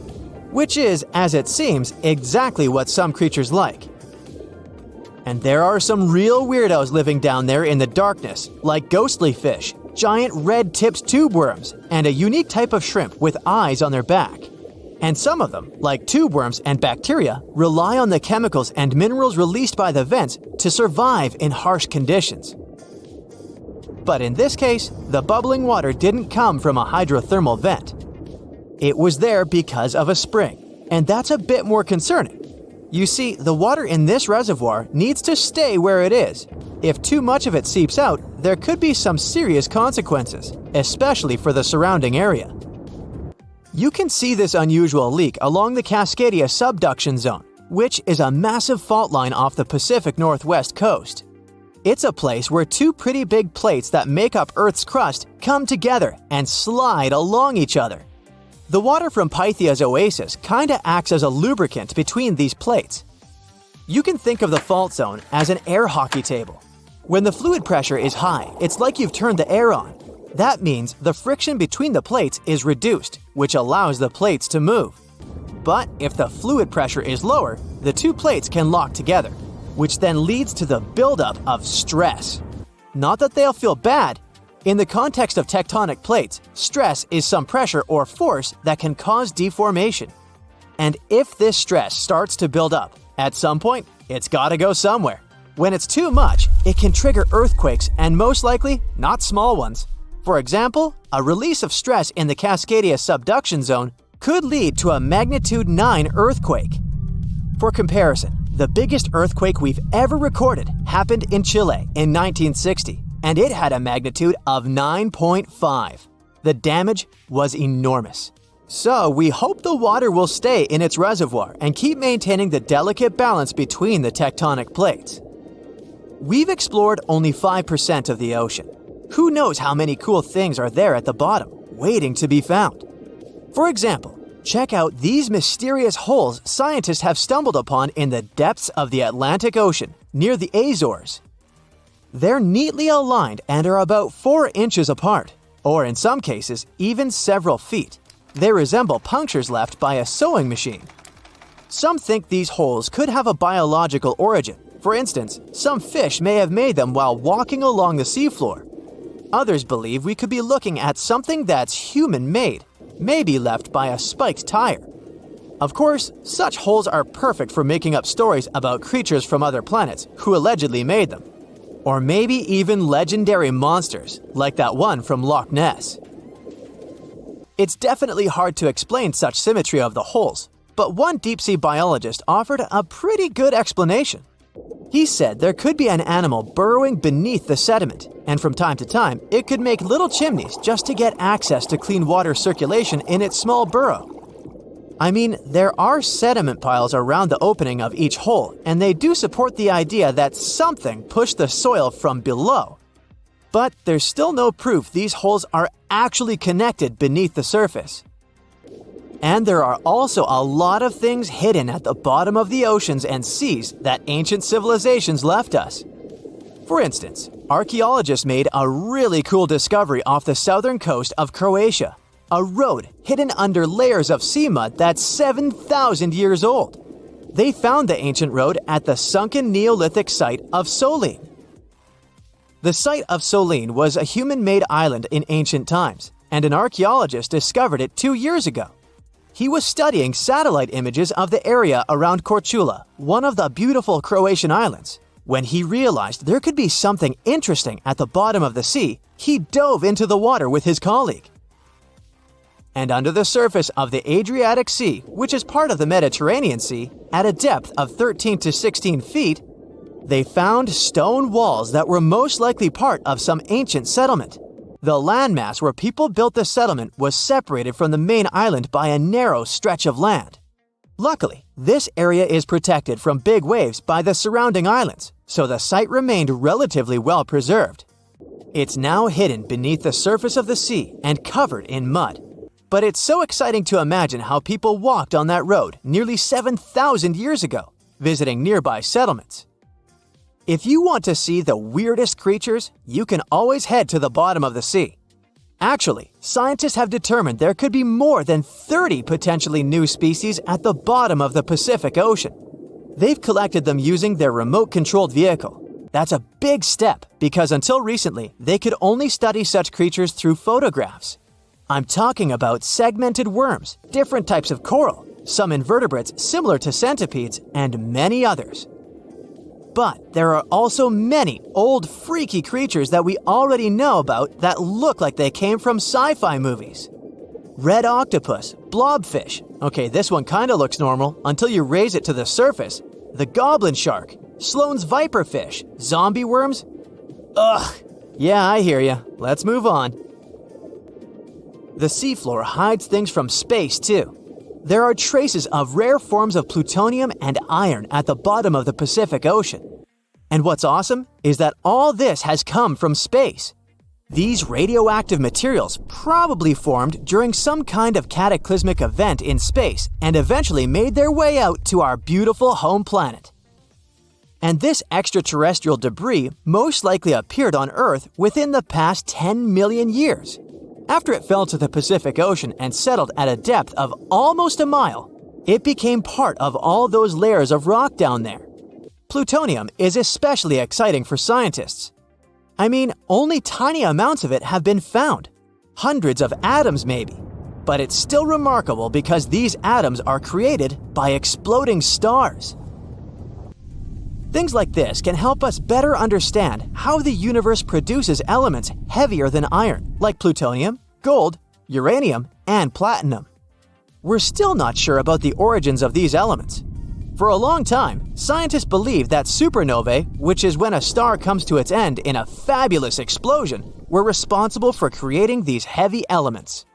which is, as it seems, exactly what some creatures like. And there are some real weirdos living down there in the darkness, like ghostly fish, giant red-tipped tube worms, and a unique type of shrimp with eyes on their back. And some of them, like tube worms and bacteria, rely on the chemicals and minerals released by the vents to survive in harsh conditions. But in this case, the bubbling water didn't come from a hydrothermal vent. It was there because of a spring, and that's a bit more concerning. You see, the water in this reservoir needs to stay where it is. If too much of it seeps out, there could be some serious consequences, especially for the surrounding area. You can see this unusual leak along the Cascadia subduction zone, which is a massive fault line off the Pacific Northwest coast. It's a place where two pretty big plates that make up Earth's crust come together and slide along each other. The water from Pythia's oasis kinda acts as a lubricant between these plates. You can think of the fault zone as an air hockey table. When the fluid pressure is high, it's like you've turned the air on. That means the friction between the plates is reduced, which allows the plates to move. But if the fluid pressure is lower, the two plates can lock together, which then leads to the buildup of stress. Not that they'll feel bad. In the context of tectonic plates, stress is some pressure or force that can cause deformation. And if this stress starts to build up, at some point, it's gotta go somewhere. When it's too much, it can trigger earthquakes and most likely, not small ones. For example, a release of stress in the Cascadia subduction zone could lead to a magnitude 9 earthquake. For comparison, the biggest earthquake we've ever recorded happened in Chile in 1960, and it had a magnitude of 9.5. The damage was enormous. So we hope the water will stay in its reservoir and keep maintaining the delicate balance between the tectonic plates. We've explored only 5% of the ocean. Who knows how many cool things are there at the bottom, waiting to be found? For example, check out these mysterious holes scientists have stumbled upon in the depths of the Atlantic Ocean, near the Azores. They're neatly aligned and are about 4 inches apart, or in some cases, even several feet. They resemble punctures left by a sewing machine. Some think these holes could have a biological origin. For instance, some fish may have made them while walking along the seafloor. Others believe we could be looking at something that's human-made, maybe left by a spiked tire. Of course, such holes are perfect for making up stories about creatures from other planets who allegedly made them. Or maybe even legendary monsters, like that one from Loch Ness. It's definitely hard to explain such symmetry of the holes, but one deep-sea biologist offered a pretty good explanation. He said there could be an animal burrowing beneath the sediment, and from time to time, it could make little chimneys just to get access to clean water circulation in its small burrow. I mean, there are sediment piles around the opening of each hole, and they do support the idea that something pushed the soil from below. But there's still no proof these holes are actually connected beneath the surface. And there are also a lot of things hidden at the bottom of the oceans and seas that ancient civilizations left us. For instance, archaeologists made a really cool discovery off the southern coast of Croatia, a road hidden under layers of sea mud that's 7,000 years old. They found the ancient road at the sunken Neolithic site of Solin. The site of Solin was a human-made island in ancient times, and an archaeologist discovered it 2 years ago. He was studying satellite images of the area around Korčula, one of the beautiful Croatian islands. When he realized there could be something interesting at the bottom of the sea, he dove into the water with his colleague. And under the surface of the Adriatic Sea, which is part of the Mediterranean Sea, at a depth of 13 to 16 feet, they found stone walls that were most likely part of some ancient settlement. The landmass where people built the settlement was separated from the main island by a narrow stretch of land. Luckily, this area is protected from big waves by the surrounding islands, so the site remained relatively well preserved. It's now hidden beneath the surface of the sea and covered in mud. But it's so exciting to imagine how people walked on that road nearly 7,000 years ago, visiting nearby settlements. If you want to see the weirdest creatures, you can always head to the bottom of the sea. Actually, scientists have determined there could be more than 30 potentially new species at the bottom of the Pacific Ocean. They've collected them using their remote-controlled vehicle. That's a big step because until recently, they could only study such creatures through photographs. I'm talking about segmented worms, different types of coral, some invertebrates similar to centipedes, and many others. But there are also many old freaky creatures that we already know about that look like they came from sci-fi movies. Red octopus, blobfish. Okay, this one kinda looks normal until you raise it to the surface. The goblin shark, Sloane's viperfish, zombie worms. Ugh. Yeah, I hear ya. Let's move on. The seafloor hides things from space too. There are traces of rare forms of plutonium and iron at the bottom of the Pacific Ocean. And what's awesome is that all this has come from space. These radioactive materials probably formed during some kind of cataclysmic event in space and eventually made their way out to our beautiful home planet. And this extraterrestrial debris most likely appeared on Earth within the past 10 million years. After it fell to the Pacific Ocean and settled at a depth of almost a mile, it became part of all those layers of rock down there. Plutonium is especially exciting for scientists. I mean, only tiny amounts of it have been found. Hundreds of atoms maybe. But it's still remarkable because these atoms are created by exploding stars. Things like this can help us better understand how the universe produces elements heavier than iron, like plutonium, gold, uranium, and platinum. We're still not sure about the origins of these elements. For a long time, scientists believed that supernovae, which is when a star comes to its end in a fabulous explosion, were responsible for creating these heavy elements.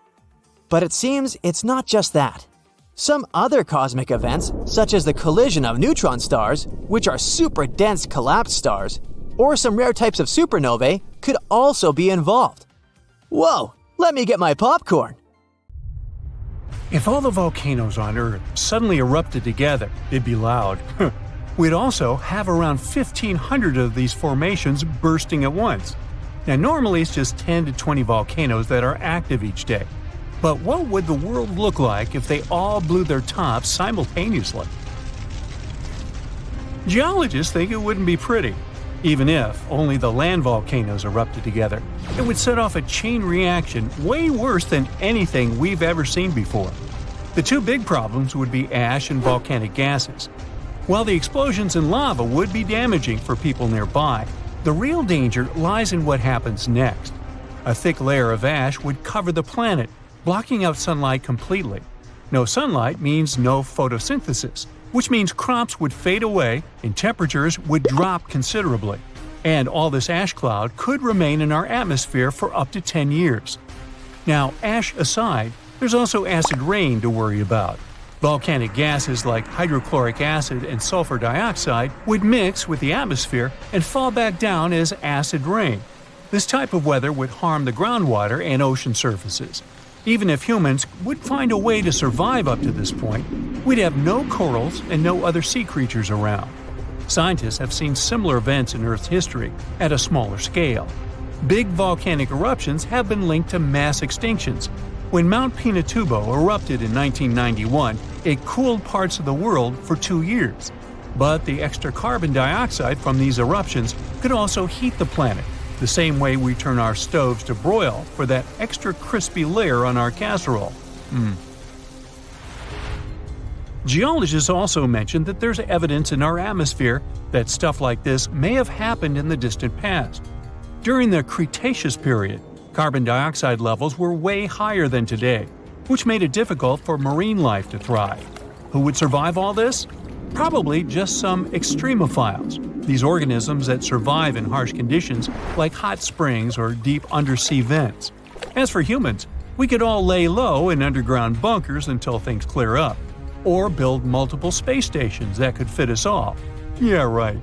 But it seems it's not just that. Some other cosmic events, such as the collision of neutron stars, which are super dense collapsed stars, or some rare types of supernovae, could also be involved. Whoa, let me get my popcorn. If all the volcanoes on Earth suddenly erupted together, it'd be loud. We'd also have around 1,500 of these formations bursting at once. Now normally it's just 10 to 20 volcanoes that are active each day. But what would the world look like if they all blew their tops simultaneously? Geologists think it wouldn't be pretty. Even if only the land volcanoes erupted together, it would set off a chain reaction way worse than anything we've ever seen before. The two big problems would be ash and volcanic gases. While the explosions in lava would be damaging for people nearby, the real danger lies in what happens next. A thick layer of ash would cover the planet, blocking out sunlight completely. No sunlight means no photosynthesis, which means crops would fade away and temperatures would drop considerably. And all this ash cloud could remain in our atmosphere for up to 10 years. Now, ash aside, there's also acid rain to worry about. Volcanic gases like hydrochloric acid and sulfur dioxide would mix with the atmosphere and fall back down as acid rain. This type of weather would harm the groundwater and ocean surfaces. Even if humans would find a way to survive up to this point, we'd have no corals and no other sea creatures around. Scientists have seen similar events in Earth's history at a smaller scale. Big volcanic eruptions have been linked to mass extinctions. When Mount Pinatubo erupted in 1991, it cooled parts of the world for 2 years. But the extra carbon dioxide from these eruptions could also heat the planet, the same way we turn our stoves to broil for that extra crispy layer on our casserole. Geologists also mentioned that there's evidence in our atmosphere that stuff like this may have happened in the distant past. During the Cretaceous period, carbon dioxide levels were way higher than today, which made it difficult for marine life to thrive. Who would survive all this? Probably just some extremophiles, these organisms that survive in harsh conditions like hot springs or deep undersea vents. As for humans, we could all lay low in underground bunkers until things clear up, or build multiple space stations that could fit us all. Yeah, right.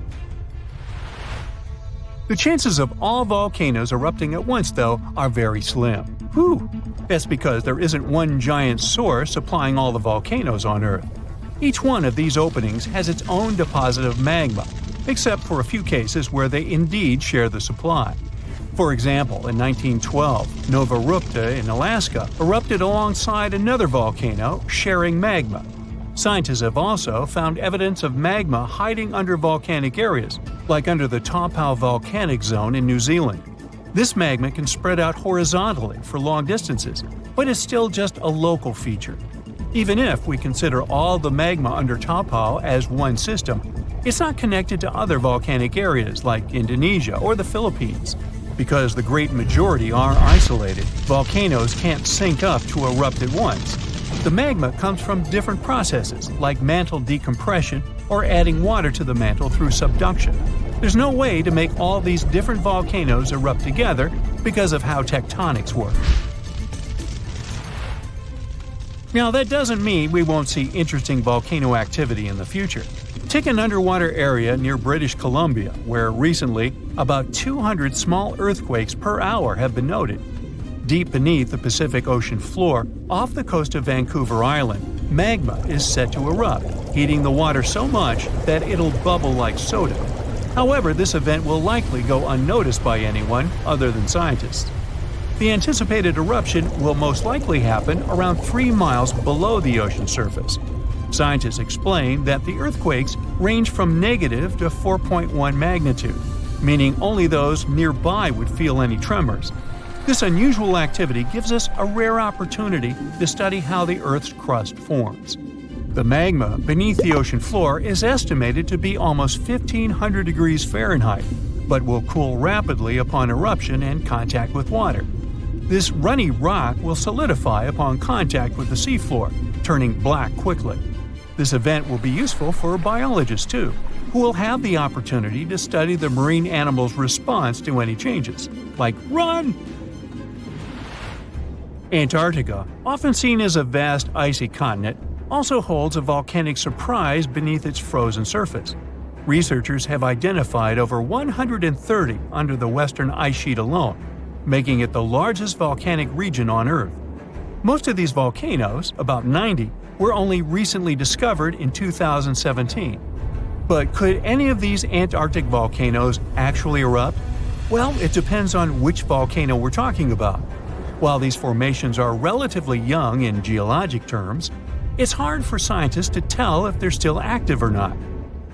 The chances of all volcanoes erupting at once, though, are very slim. Whew! That's because there isn't one giant source supplying all the volcanoes on Earth. Each one of these openings has its own deposit of magma, except for a few cases where they indeed share the supply. For example, in 1912, Nova Rupta in Alaska erupted alongside another volcano sharing magma. Scientists have also found evidence of magma hiding under volcanic areas, like under the Taupau volcanic zone in New Zealand. This magma can spread out horizontally for long distances, but is still just a local feature. Even if we consider all the magma under Taupau as one system, it's not connected to other volcanic areas like Indonesia or the Philippines. Because the great majority are isolated, volcanoes can't sync up to erupt at once. The magma comes from different processes like mantle decompression or adding water to the mantle through subduction. There's no way to make all these different volcanoes erupt together because of how tectonics work. Now, that doesn't mean we won't see interesting volcano activity in the future. Take an underwater area near British Columbia, where recently about 200 small earthquakes per hour have been noted. Deep beneath the Pacific Ocean floor, off the coast of Vancouver Island, magma is set to erupt, heating the water so much that it'll bubble like soda. However, this event will likely go unnoticed by anyone other than scientists. The anticipated eruption will most likely happen around 3 miles below the ocean surface. Scientists explain that the earthquakes range from negative to 4.1 magnitude, meaning only those nearby would feel any tremors. This unusual activity gives us a rare opportunity to study how the Earth's crust forms. The magma beneath the ocean floor is estimated to be almost 1,500 degrees Fahrenheit, but will cool rapidly upon eruption and contact with water. This runny rock will solidify upon contact with the seafloor, turning black quickly. This event will be useful for biologists too, who will have the opportunity to study the marine animals' response to any changes, like run! Antarctica, often seen as a vast icy continent, also holds a volcanic surprise beneath its frozen surface. Researchers have identified over 130 under the western ice sheet alone, making it the largest volcanic region on Earth. Most of these volcanoes, about 90, were only recently discovered in 2017. But could any of these Antarctic volcanoes actually erupt? Well, it depends on which volcano we're talking about. While these formations are relatively young in geologic terms, it's hard for scientists to tell if they're still active or not.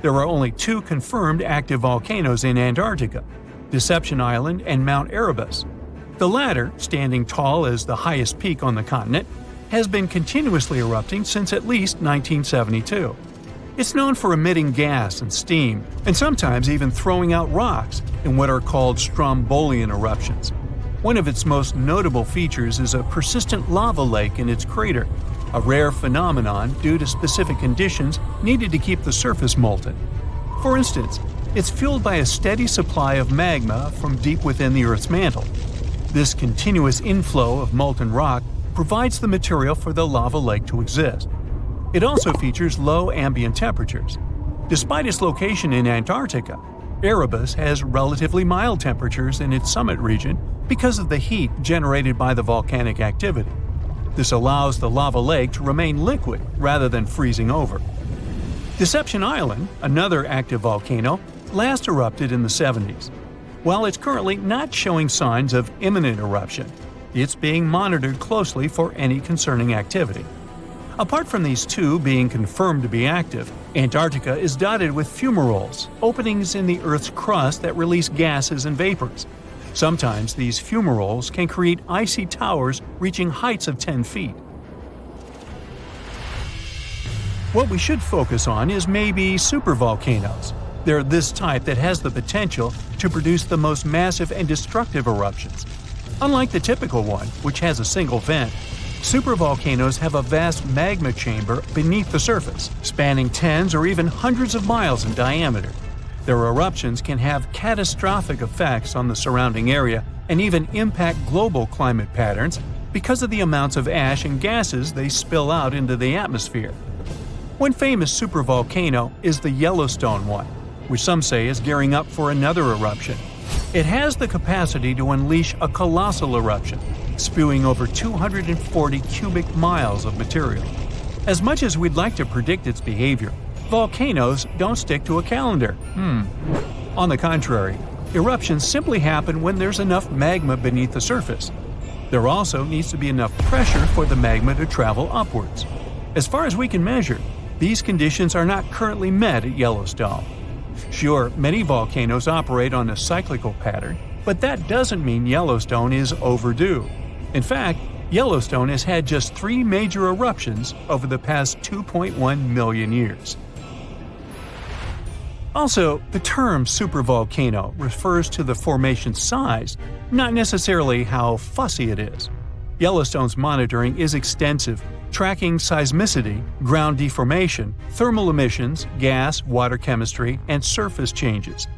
There are only 2 confirmed active volcanoes in Antarctica, Deception Island and Mount Erebus. The latter, standing tall as the highest peak on the continent, has been continuously erupting since at least 1972. It's known for emitting gas and steam, and sometimes even throwing out rocks in what are called strombolian eruptions. One of its most notable features is a persistent lava lake in its crater, a rare phenomenon due to specific conditions needed to keep the surface molten. For instance, it's fueled by a steady supply of magma from deep within the Earth's mantle. This continuous inflow of molten rock provides the material for the lava lake to exist. It also features low ambient temperatures. Despite its location in Antarctica, Erebus has relatively mild temperatures in its summit region because of the heat generated by the volcanic activity. This allows the lava lake to remain liquid rather than freezing over. Deception Island, another active volcano, last erupted in the 70s. While it's currently not showing signs of imminent eruption, it's being monitored closely for any concerning activity. Apart from these 2 being confirmed to be active, Antarctica is dotted with fumaroles, openings in the Earth's crust that release gases and vapors. Sometimes these fumaroles can create icy towers reaching heights of 10 feet. What we should focus on is maybe supervolcanoes. They're this type that has the potential to produce the most massive and destructive eruptions. Unlike the typical one, which has a single vent, supervolcanoes have a vast magma chamber beneath the surface, spanning tens or even hundreds of miles in diameter. Their eruptions can have catastrophic effects on the surrounding area and even impact global climate patterns because of the amounts of ash and gases they spill out into the atmosphere. One famous supervolcano is the Yellowstone one, which some say is gearing up for another eruption. It has the capacity to unleash a colossal eruption, spewing over 240 cubic miles of material. As much as we'd like to predict its behavior, volcanoes don't stick to a calendar. On the contrary, eruptions simply happen when there's enough magma beneath the surface. There also needs to be enough pressure for the magma to travel upwards. As far as we can measure, these conditions are not currently met at Yellowstone. Sure, many volcanoes operate on a cyclical pattern, but that doesn't mean Yellowstone is overdue. In fact, Yellowstone has had just 3 major eruptions over the past 2.1 million years. Also, the term supervolcano refers to the formation's size, not necessarily how fussy it is. Yellowstone's monitoring is extensive, tracking seismicity, ground deformation, thermal emissions, gas, water chemistry, and surface changes.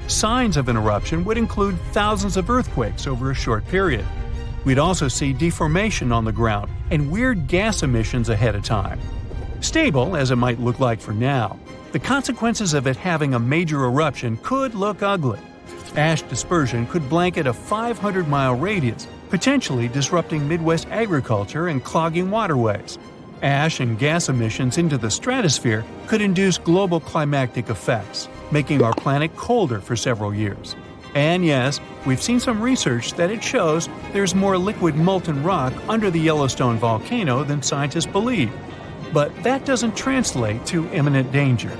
Signs of an eruption would include thousands of earthquakes over a short period. We'd also see deformation on the ground and weird gas emissions ahead of time. Stable as it might look like for now, the consequences of it having a major eruption could look ugly. Ash dispersion could blanket a 500-mile radius, potentially disrupting Midwest agriculture and clogging waterways. Ash and gas emissions into the stratosphere could induce global climatic effects, making our planet colder for several years. And yes, we've seen some research that it shows there's more liquid molten rock under the Yellowstone volcano than scientists believe. But that doesn't translate to imminent danger.